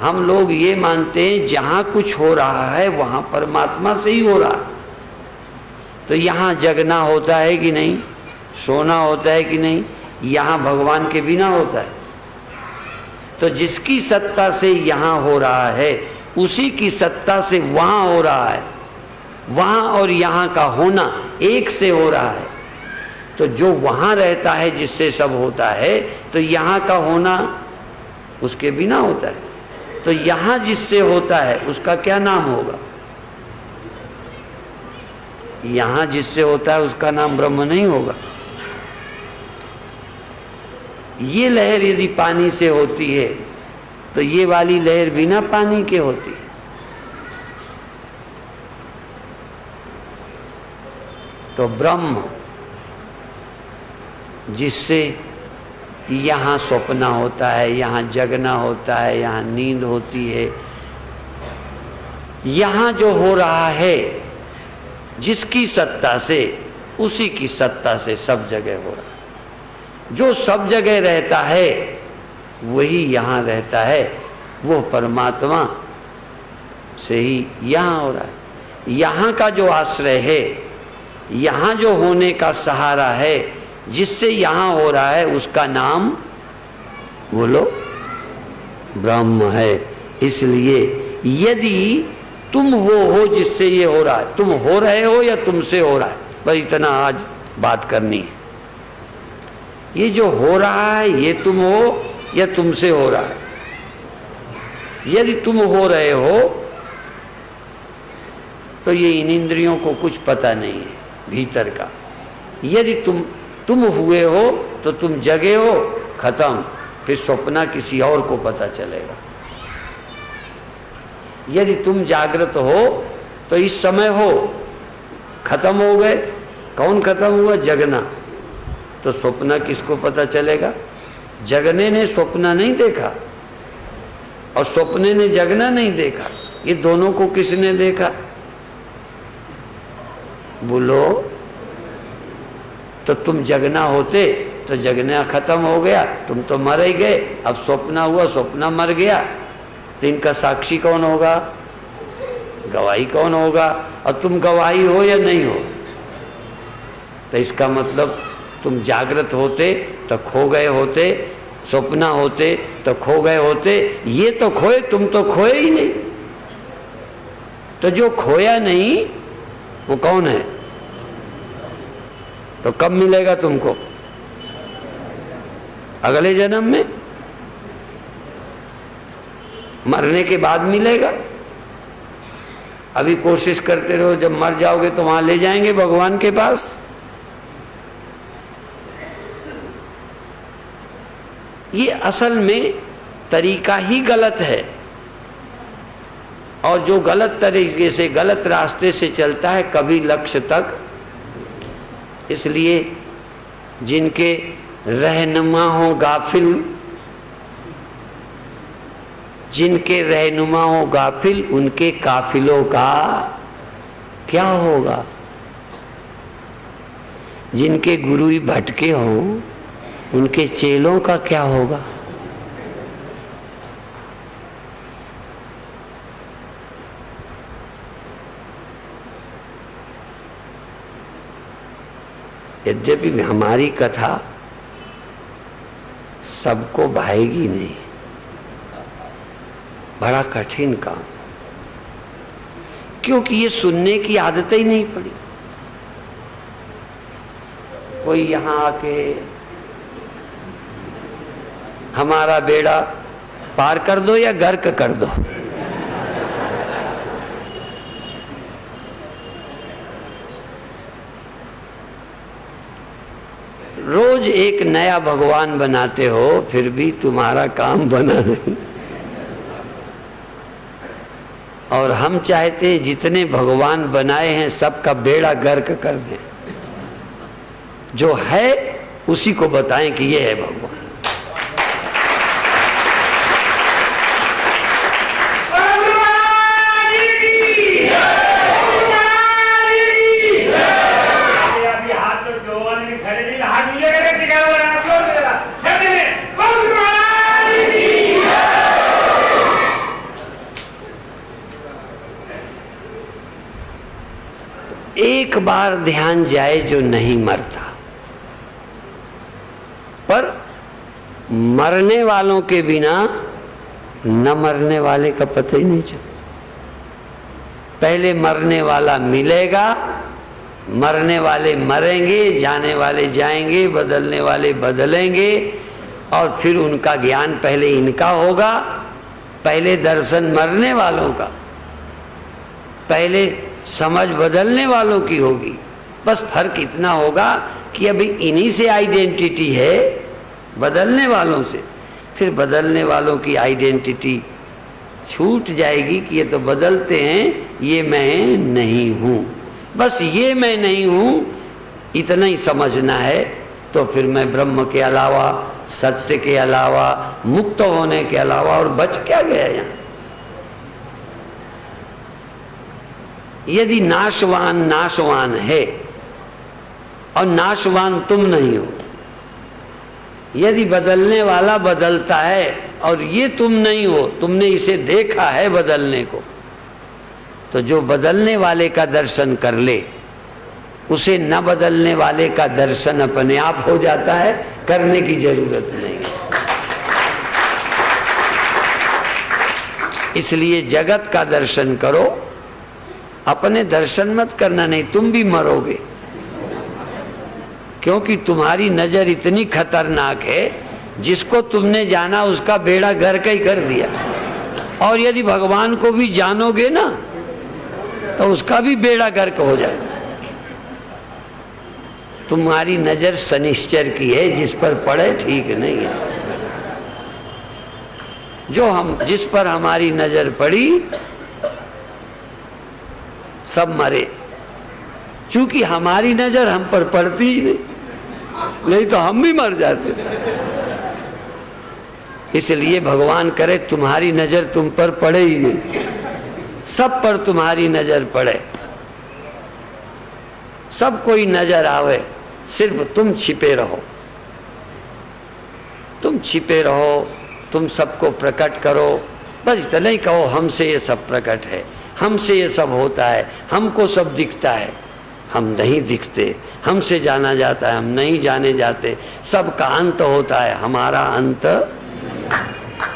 हम लोग ये मानते हैं जहां कुछ हो रहा है वहां परमात्मा से ही हो रहा है। तो यहां जगना होता है कि नहीं, सोना होता है कि नहीं, यहां भगवान के बिना होता है। तो जिसकी सत्ता से यहां हो रहा है उसी की सत्ता से वहां हो रहा है। वहां और यहां का होना एक से हो रहा है। तो जो वहां रहता है जिससे सब होता है, तो यहां का होना उसके बिना होता है। तो यहां जिससे होता है उसका क्या नाम होगा? यहां जिससे होता है उसका नाम ब्रह्म नहीं होगा। ये लहर यदि पानी से होती है तो ये वाली लहर बिना पानी के होती है। तो ब्रह्म जिससे यहाँ स्वप्न होता है, यहाँ जगना होता है, यहाँ नींद होती है, यहाँ जो हो रहा है जिसकी सत्ता से, उसी की सत्ता से सब जगह हो रहा है। जो सब जगह रहता है वही यहाँ रहता है। वो परमात्मा से ही यहाँ हो रहा है। यहाँ का जो आश्रय है, यहाँ जो होने का सहारा है, जिससे यहाँ हो रहा है, उसका नाम बोलो ब्रह्म है। इसलिए यदि तुम वो हो जिससे ये हो रहा है, तुम हो रहे हो या तुमसे हो रहा है, बस इतना आज बात करनी है। ये जो हो रहा है ये तुम हो या तुमसे हो रहा है? यदि तुम हो रहे हो तो ये इन इंद्रियों को कुछ पता नहीं है भीतर का। यदि तुम हुए हो तो तुम जगे हो, खत्म। फिर स्वप्न किसी और को पता चलेगा। यदि तुम जागृत हो तो इस समय हो, खत्म हो गए। कौन खत्म हुआ? जगना। तो स्वप्न किसको पता चलेगा? जगने ने स्वप्न नहीं देखा और स्वप्ने ने जगना नहीं देखा। ये दोनों को किसने देखा? बोलो। तो तुम जगना होते तो जगना खत्म हो गया, तुम तो मर ही गए। अब स्वप्न हुआ, स्वप्न मर गया। तो इनका साक्षी कौन होगा? गवाही कौन होगा? और तुम गवाही हो या नहीं हो? तो इसका मतलब तुम जागृत होते तो खो गए होते, स्वप्न होते तो खो गए होते। ये तो खोए, तुम तो खोए ही नहीं। तो जो खोया नहीं वो कौन है? तो कब मिलेगा तुमको? अगले जन्म में? मरने के बाद मिलेगा? अभी कोशिश करते रहो, जब मर जाओगे तो वहां ले जाएंगे भगवान के पास। ये असल में तरीका ही गलत है। और जो गलत तरीके से, गलत रास्ते से चलता है, कभी लक्ष्य तक। इसलिए जिनके रहनुमा हो गाफिल, जिनके रहनुमा हो गाफिल, उनके काफिलों का क्या होगा? जिनके गुरु ही भटके हों, उनके चेलों का क्या होगा? यद्यपि हमारी कथा सबको भाएगी नहीं, बड़ा कठिन काम, क्योंकि ये सुनने की आदत ही नहीं पड़ी। कोई यहां आके हमारा बेड़ा पार कर दो या गर्क कर दो, रोज एक नया भगवान बनाते हो, फिर भी तुम्हारा काम बना नहीं। और हम चाहते हैं जितने भगवान बनाए हैं सबका बेड़ा गर्क कर दें, जो है उसी को बताएं कि ये है भगवान। एक बार ध्यान जाए जो नहीं मरता, पर मरने वालों के बिना न मरने वाले का पता ही नहीं चलता। पहले मरने वाला मिलेगा, मरने वाले मरेंगे, जाने वाले जाएंगे, बदलने वाले बदलेंगे, और फिर उनका ज्ञान पहले इनका होगा। पहले दर्शन मरने वालों का, पहले समझ बदलने वालों की होगी। बस फर्क इतना होगा कि अभी इन्हीं से आइडेंटिटी है, बदलने वालों से। फिर बदलने वालों की आइडेंटिटी छूट जाएगी कि ये तो बदलते हैं, ये मैं नहीं हूँ। बस ये मैं नहीं हूँ इतना ही समझना है, तो फिर मैं ब्रह्म के अलावा, सत्य के अलावा, मुक्त होने के अलावा और बच क्या गया यहाँ? यदि नाशवान नाशवान है और नाशवान तुम नहीं हो, यदि बदलने वाला बदलता है और ये तुम नहीं हो, तुमने इसे देखा है बदलने को, तो जो बदलने वाले का दर्शन कर ले, उसे न बदलने वाले का दर्शन अपने आप हो जाता है, करने की जरूरत नहीं। इसलिए जगत का दर्शन करो, अपने दर्शन मत करना, नहीं तुम भी मरोगे। क्योंकि तुम्हारी नजर इतनी खतरनाक है, जिसको तुमने जाना उसका बेड़ा गर्क ही कर दिया। और यदि भगवान को भी जानोगे ना, तो उसका भी बेड़ा गर्क हो जाएगा। तुम्हारी नजर शनिश्चर की है, जिस पर पड़े ठीक नहीं है। जिस पर हमारी नजर पड़ी सब मरे, चूंकि हमारी नजर हम पर पड़ती ही नहीं तो हम भी मर जाते। इसलिए भगवान करे तुम्हारी नजर तुम पर पड़े ही नहीं, सब पर तुम्हारी नजर पड़े, सब कोई नजर आवे, सिर्फ तुम छिपे रहो। तुम छिपे रहो, तुम सबको प्रकट करो। बस इतना ही कहो, हमसे ये सब प्रकट है, हमसे ये सब होता है, हमको सब दिखता है, हम नहीं दिखते, हमसे जाना जाता है, हम नहीं जाने जाते, सबका अंत होता है, हमारा अंत।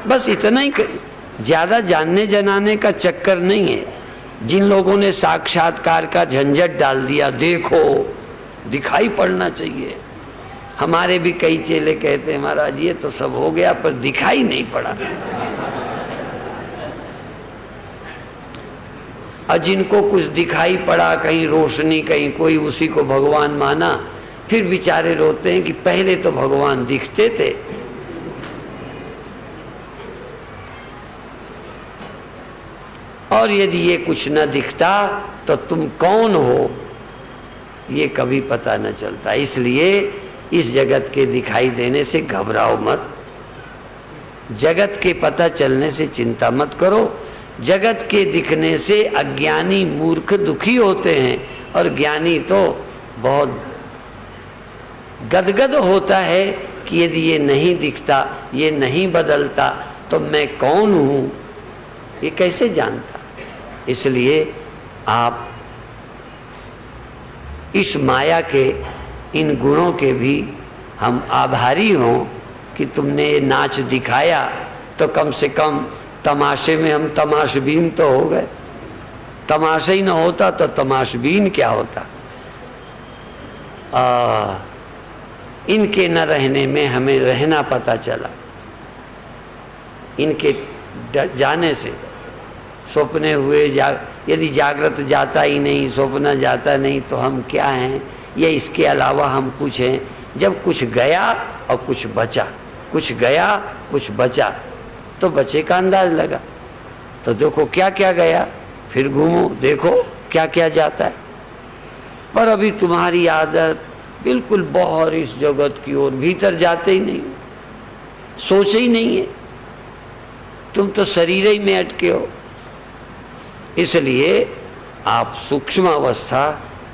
बस इतना ही, ज्यादा जानने जनाने का चक्कर नहीं है। जिन लोगों ने साक्षात्कार का झंझट डाल दिया, देखो दिखाई पड़ना चाहिए। हमारे भी कई चेले कहते हैं महाराज ये तो सब हो गया पर दिखाई नहीं पड़ा। और जिनको कुछ दिखाई पड़ा, कहीं रोशनी, कहीं कोई, उसी को भगवान माना, फिर बेचारे रोते हैं कि पहले तो भगवान दिखते थे। और यदि ये कुछ न दिखता तो तुम कौन हो ये कभी पता न चलता। इसलिए इस जगत के दिखाई देने से घबराओ मत। जगत के पता चलने से चिंता मत करो। जगत के दिखने से अज्ञानी मूर्ख दुखी होते हैं और ज्ञानी तो बहुत गदगद होता है कि यदि ये नहीं दिखता, ये नहीं बदलता तो मैं कौन हूँ, ये कैसे जानता। इसलिए आप इस माया के इन गुणों के भी हम आभारी हों कि तुमने ये नाच दिखाया, तो कम से कम तमाशे में हम तमाशबीन तो हो गए। तमाशा ही ना होता तो तमाशबीन क्या होता। इनके न रहने में हमें रहना पता चला। इनके जाने से सपने हुए, यदि जागृत जाता ही नहीं, सपना जाता नहीं, तो हम क्या हैं, या इसके अलावा हम कुछ हैं। जब कुछ गया और कुछ बचा, कुछ गया कुछ बचा, तो बचे का अंदाज लगा। तो देखो क्या क्या गया, फिर घूमो देखो क्या क्या जाता है। पर अभी तुम्हारी आदत बिल्कुल बाहर इस जगत की ओर, भीतर जाते ही नहीं, सोच ही नहीं है, तुम तो शरीर ही में अटके हो। इसलिए आप सूक्ष्म अवस्था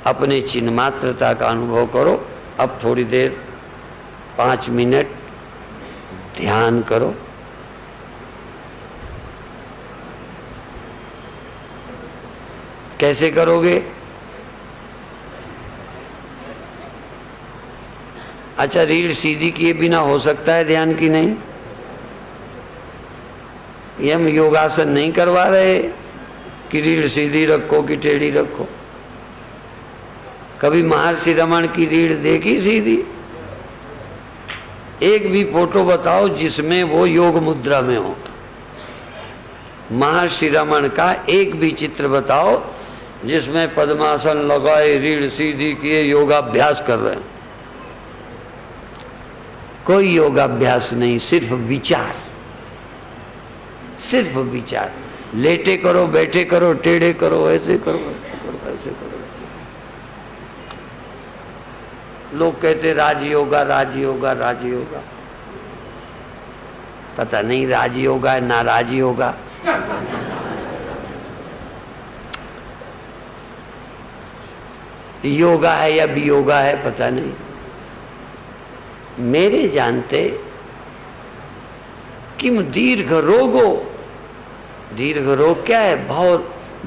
अपने चिन्मात्रता का अनुभव करो। अब थोड़ी देर 5 मिनट ध्यान करो। कैसे करोगे? अच्छा, रीढ़ सीधी किए बिना हो सकता है ध्यान की नहीं? ये हम योगासन नहीं करवा रहे कि रीढ़ सीधी रखो कि टेढ़ी रखो। कभी महर्षि रमण की रीढ़ देखी सीधी? एक भी फोटो बताओ जिसमें वो योग मुद्रा में हो। महर्षि रमण का एक भी चित्र बताओ जिसमें पद्मासन लगाए, रीढ़ सीधी किए योगाभ्यास कर रहे हैं। कोई योगाभ्यास नहीं, सिर्फ विचार, सिर्फ विचार। लेटे करो, बैठे करो, टेढ़े करो, ऐसे करो, ऐसे करो, ऐसे करो। लोग कहते राजयोगा, राजयोगा, राजयोगा। पता नहीं राजयोगा है ना राजयोगा। योगा है या वियोगा है पता नहीं। मेरे जानते किम दीर्घ रोगो, दीर्घ रोग क्या है? भव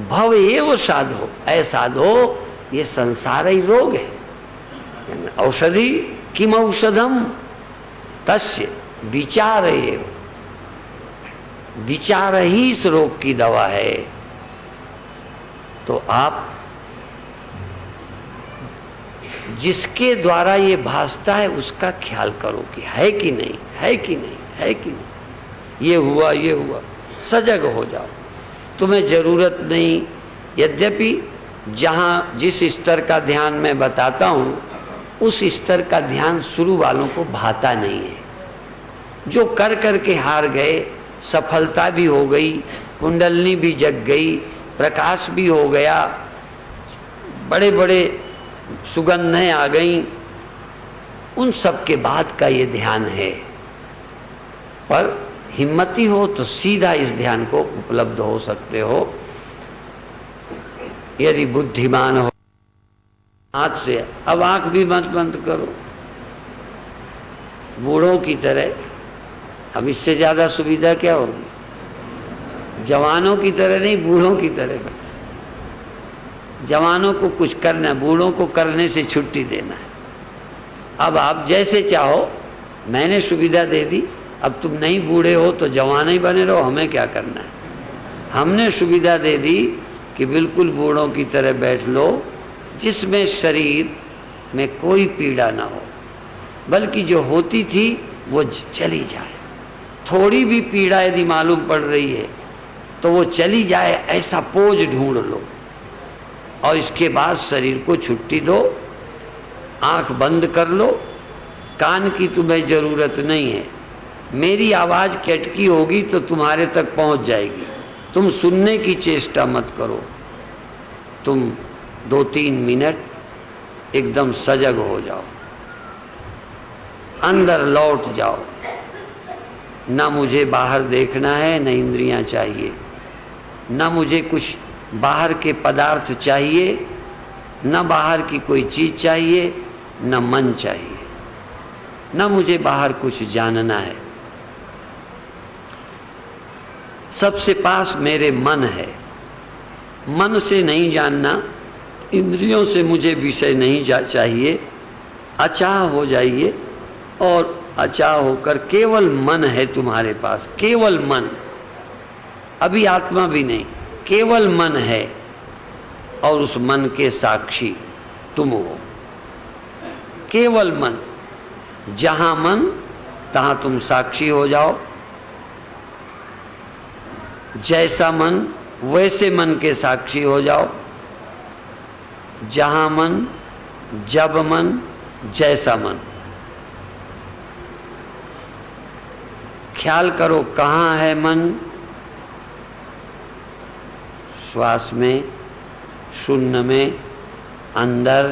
भव एव साधो, असाधो, ये संसार ही रोग है। औषधि किम औषधम तस्य विचार एव, विचार ही इस रोग की दवा है। तो आप जिसके द्वारा ये भासता है उसका ख्याल करो कि है कि नहीं, है कि नहीं, है कि नहीं, ये हुआ, ये हुआ। सजग हो जाओ। तुम्हें जरूरत नहीं, यद्यपि जहाँ जिस स्तर का ध्यान मैं बताता हूँ उस स्तर का ध्यान शुरू वालों को भाता नहीं है। जो कर कर के हार गए, सफलता भी हो गई, कुंडलनी भी जग गई, प्रकाश भी हो गया, बड़े बड़े सुगंधें आ गई, उन सब के बाद का ये ध्यान है। पर हिम्मती हो तो सीधा इस ध्यान को उपलब्ध हो सकते हो। यदि बुद्धिमान हो हाथ से। अब आंख भी मत बंद करो बूढ़ों की तरह। अब इससे ज्यादा सुविधा क्या होगी? जवानों की तरह नहीं, बूढ़ों की तरह। जवानों को कुछ करना, बूढ़ों को करने से छुट्टी देना है। अब आप जैसे चाहो, मैंने सुविधा दे दी, अब तुम नहीं बूढ़े हो तो जवान ही बने रहो, हमें क्या करना है। हमने सुविधा दे दी कि बिल्कुल बूढ़ों की तरह बैठ लो, जिसमें शरीर में कोई पीड़ा ना हो, बल्कि जो होती थी वो चली जाए। थोड़ी भी पीड़ा यदि मालूम पड़ रही है तो वो चली जाए, ऐसा पोज ढूंढ लो और इसके बाद शरीर को छुट्टी दो। आंख बंद कर लो, कान की तुम्हें जरूरत नहीं है। मेरी आवाज़ कटकी होगी तो तुम्हारे तक पहुंच जाएगी, तुम सुनने की चेष्टा मत करो। तुम 2-3 मिनट एकदम सजग हो जाओ, अंदर लौट जाओ, ना मुझे बाहर देखना है, न इंद्रियां चाहिए, ना मुझे कुछ बाहर के पदार्थ चाहिए, न बाहर की कोई चीज चाहिए, न मन चाहिए, न मुझे बाहर कुछ जानना है। सबसे पास मेरे मन है। मन से नहीं जानना, इंद्रियों से मुझे विषय नहीं चाहिए। अचाह हो जाइए और अचाह होकर केवल मन है तुम्हारे पास, केवल मन, अभी आत्मा भी नहीं, केवल मन है और उस मन के साक्षी तुम हो। केवल मन, जहां मन तहां तुम साक्षी हो जाओ। जैसा मन वैसे मन के साक्षी हो जाओ। जहां मन, जब मन, जैसा मन। ख्याल करो कहाँ है मन? श्वास में, शून्य में, अंदर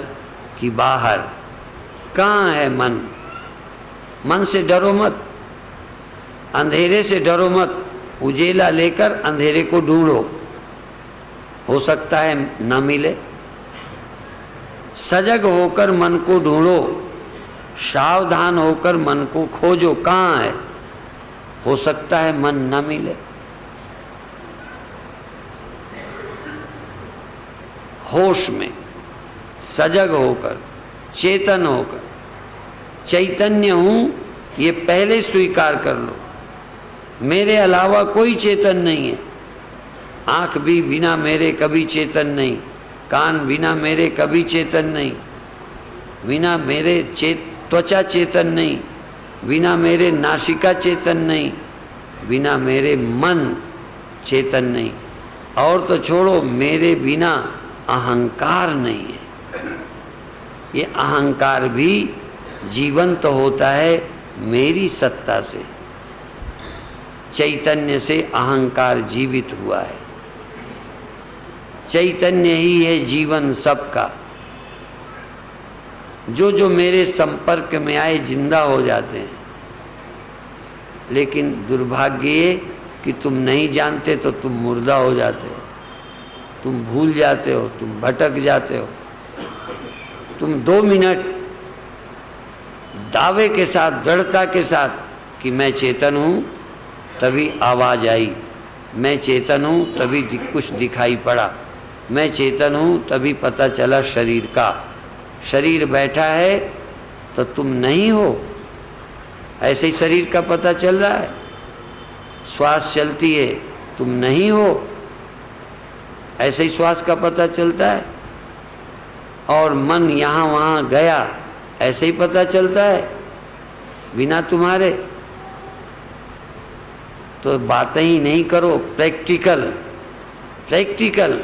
कि बाहर? कहाँ है मन? मन से डरो मत, अंधेरे से डरो मत। उजेला लेकर अंधेरे को ढूंढो, हो सकता है न मिले। सजग होकर मन को ढूंढो, सावधान होकर मन को खोजो, कहाँ है? हो सकता है मन न मिले। होश में, सजग होकर, चेतन होकर, चैतन्य हूं ये पहले स्वीकार कर लो। मेरे अलावा कोई चेतन नहीं है। आंख भी बिना मेरे कभी चेतन नहीं, कान बिना मेरे कभी चेतन नहीं, बिना मेरे त्वचा चेतन नहीं, बिना मेरे नासिका चेतन नहीं, बिना मेरे मन चेतन नहीं। और तो छोड़ो, मेरे बिना अहंकार नहीं है। ये अहंकार भी जीवंत होता है मेरी सत्ता से। चैतन्य से अहंकार जीवित हुआ है। चैतन्य ही है जीवन सबका। जो जो मेरे संपर्क में आए जिंदा हो जाते हैं। लेकिन दुर्भाग्य ये कि तुम नहीं जानते तो तुम मुर्दा हो जाते हो, तुम भूल जाते हो, तुम भटक जाते हो। तुम 2 मिनट दावे के साथ, दृढ़ता के साथ कि मैं चेतन हूं, तभी आवाज आई। मैं चेतन हूं तभी कुछ दिखाई पड़ा। मैं चेतन हूं तभी पता चला शरीर का। शरीर बैठा है तो तुम नहीं हो, ऐसे ही शरीर का पता चल रहा है। श्वास चलती है, तुम नहीं हो, ऐसे ही श्वास का पता चलता है। और मन यहाँ वहाँ गया, ऐसे ही पता चलता है बिना तुम्हारे। तो बातें ही नहीं करो, प्रैक्टिकल, प्रैक्टिकल,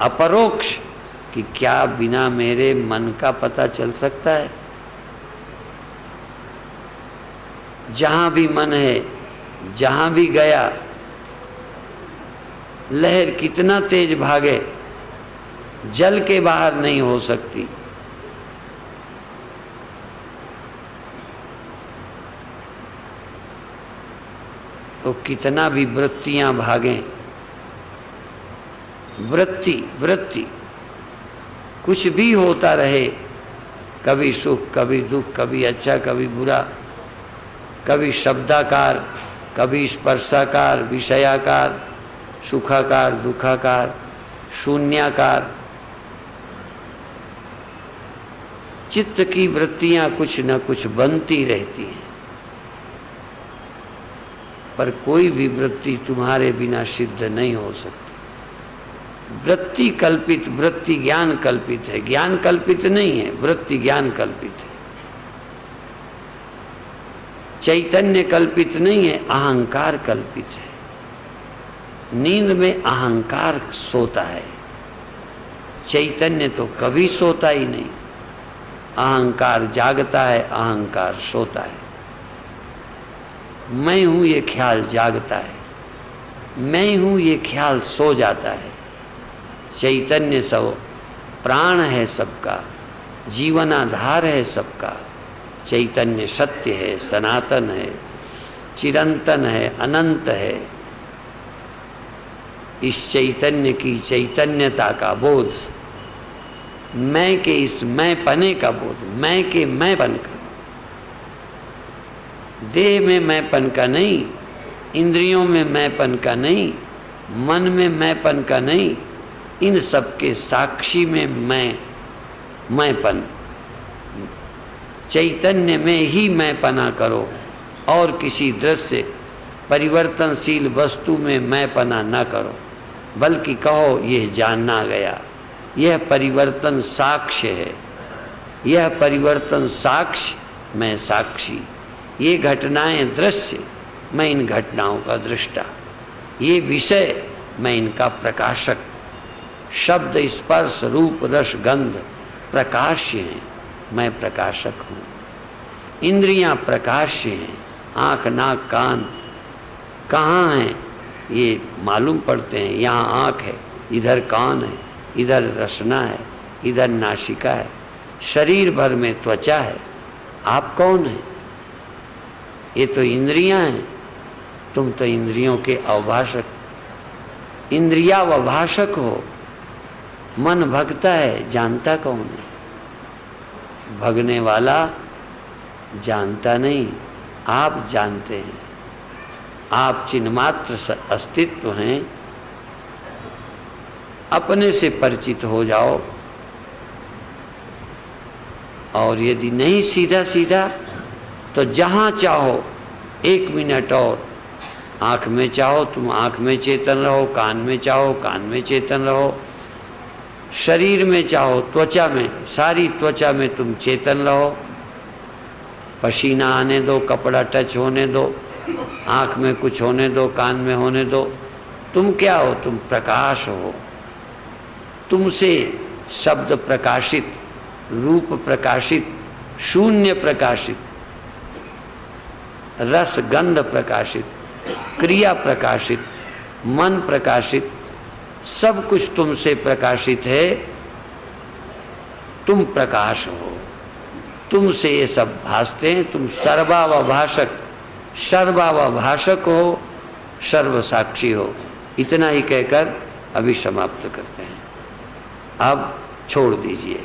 अपरोक्ष, कि क्या बिना मेरे मन का पता चल सकता है? जहां भी मन है, जहां भी गया, लहर कितना तेज भागे, जल के बाहर नहीं हो सकती। तो कितना भी वृत्तियां भागें, वृत्ति कुछ भी होता रहे, कभी सुख, कभी दुख, कभी अच्छा, कभी बुरा, कभी शब्दाकार, कभी स्पर्शाकार, विषयाकार, सुखाकार, दुखाकार, शून्याकार। चित्त की वृत्तियां कुछ न कुछ बनती रहती हैं, पर कोई भी वृत्ति तुम्हारे बिना सिद्ध नहीं हो सकती। वृत्ति कल्पित, वृत्ति ज्ञान कल्पित है, ज्ञान कल्पित नहीं है, वृत्ति ज्ञान कल्पित है। चैतन्य कल्पित नहीं है, अहंकार कल्पित है। नींद में अहंकार सोता है, चैतन्य तो कभी सोता ही नहीं। अहंकार जागता है, अहंकार सोता है। मैं हूं ये ख्याल जागता है, मैं हूं ये ख्याल सो जाता है। चैतन्य सब प्राण है सबका, जीवनाधार है सबका। चैतन्य सत्य है, सनातन है, चिरंतन है, अनंत है। इस चैतन्य की चैतन्यता का बोध, मैं के इस मैं पने का बोध, मैं के मैं पन का, देह में मैंपन का नहीं, इंद्रियों में मैंपन का नहीं, मन में मैंपन का नहीं, इन सब के साक्षी में मैंपन, चैतन्य में ही मैंपना करो और किसी दृश्य परिवर्तनशील वस्तु में मैंपना न करो, बल्कि कहो यह जानना गया, यह परिवर्तन साक्ष्य है, यह परिवर्तन साक्ष्य मैं साक्षी, ये घटनाएं दृश्य मैं इन घटनाओं का दृष्टा, ये विषय मैं इनका प्रकाशक, शब्द स्पर्श रूप रस गंध प्रकाश्य हैं, मैं प्रकाशक हूँ। इंद्रियां प्रकाश्य हैं, आँख नाक कान कहाँ हैं ये मालूम पड़ते हैं, यहाँ आँख है, इधर कान है, इधर रसना है, इधर नासिका है, शरीर भर में त्वचा है। आप कौन हैं? ये तो इंद्रियां हैं, तुम तो इंद्रियों के अवभाषक, इंद्रियावभाषक हो। मन भगता है, जानता कौन है? भगने वाला जानता नहीं, आप जानते हैं। आप चिन्मात्र अस्तित्व हैं, अपने से परिचित हो जाओ। और यदि नहीं सीधा सीधा तो जहाँ चाहो 1 मिनट और आँख में चाहो तुम आँख में चेतन रहो, कान में चाहो कान में चेतन रहो, शरीर में चाहो त्वचा में, सारी त्वचा में तुम चेतन रहो। पसीना आने दो, कपड़ा टच होने दो, आँख में कुछ होने दो, कान में होने दो। तुम क्या हो? तुम प्रकाश हो। तुमसे शब्द प्रकाशित, रूप प्रकाशित, शून्य प्रकाशित, रस गंध प्रकाशित, क्रिया प्रकाशित, मन प्रकाशित, सब कुछ तुमसे प्रकाशित है। तुम प्रकाश हो, तुमसे ये सब भासते हैं। तुम सर्वावभाषक, सर्वावभाषक हो, सर्वसाक्षी हो। इतना ही कहकर अभी समाप्त करते हैं। अब छोड़ दीजिए।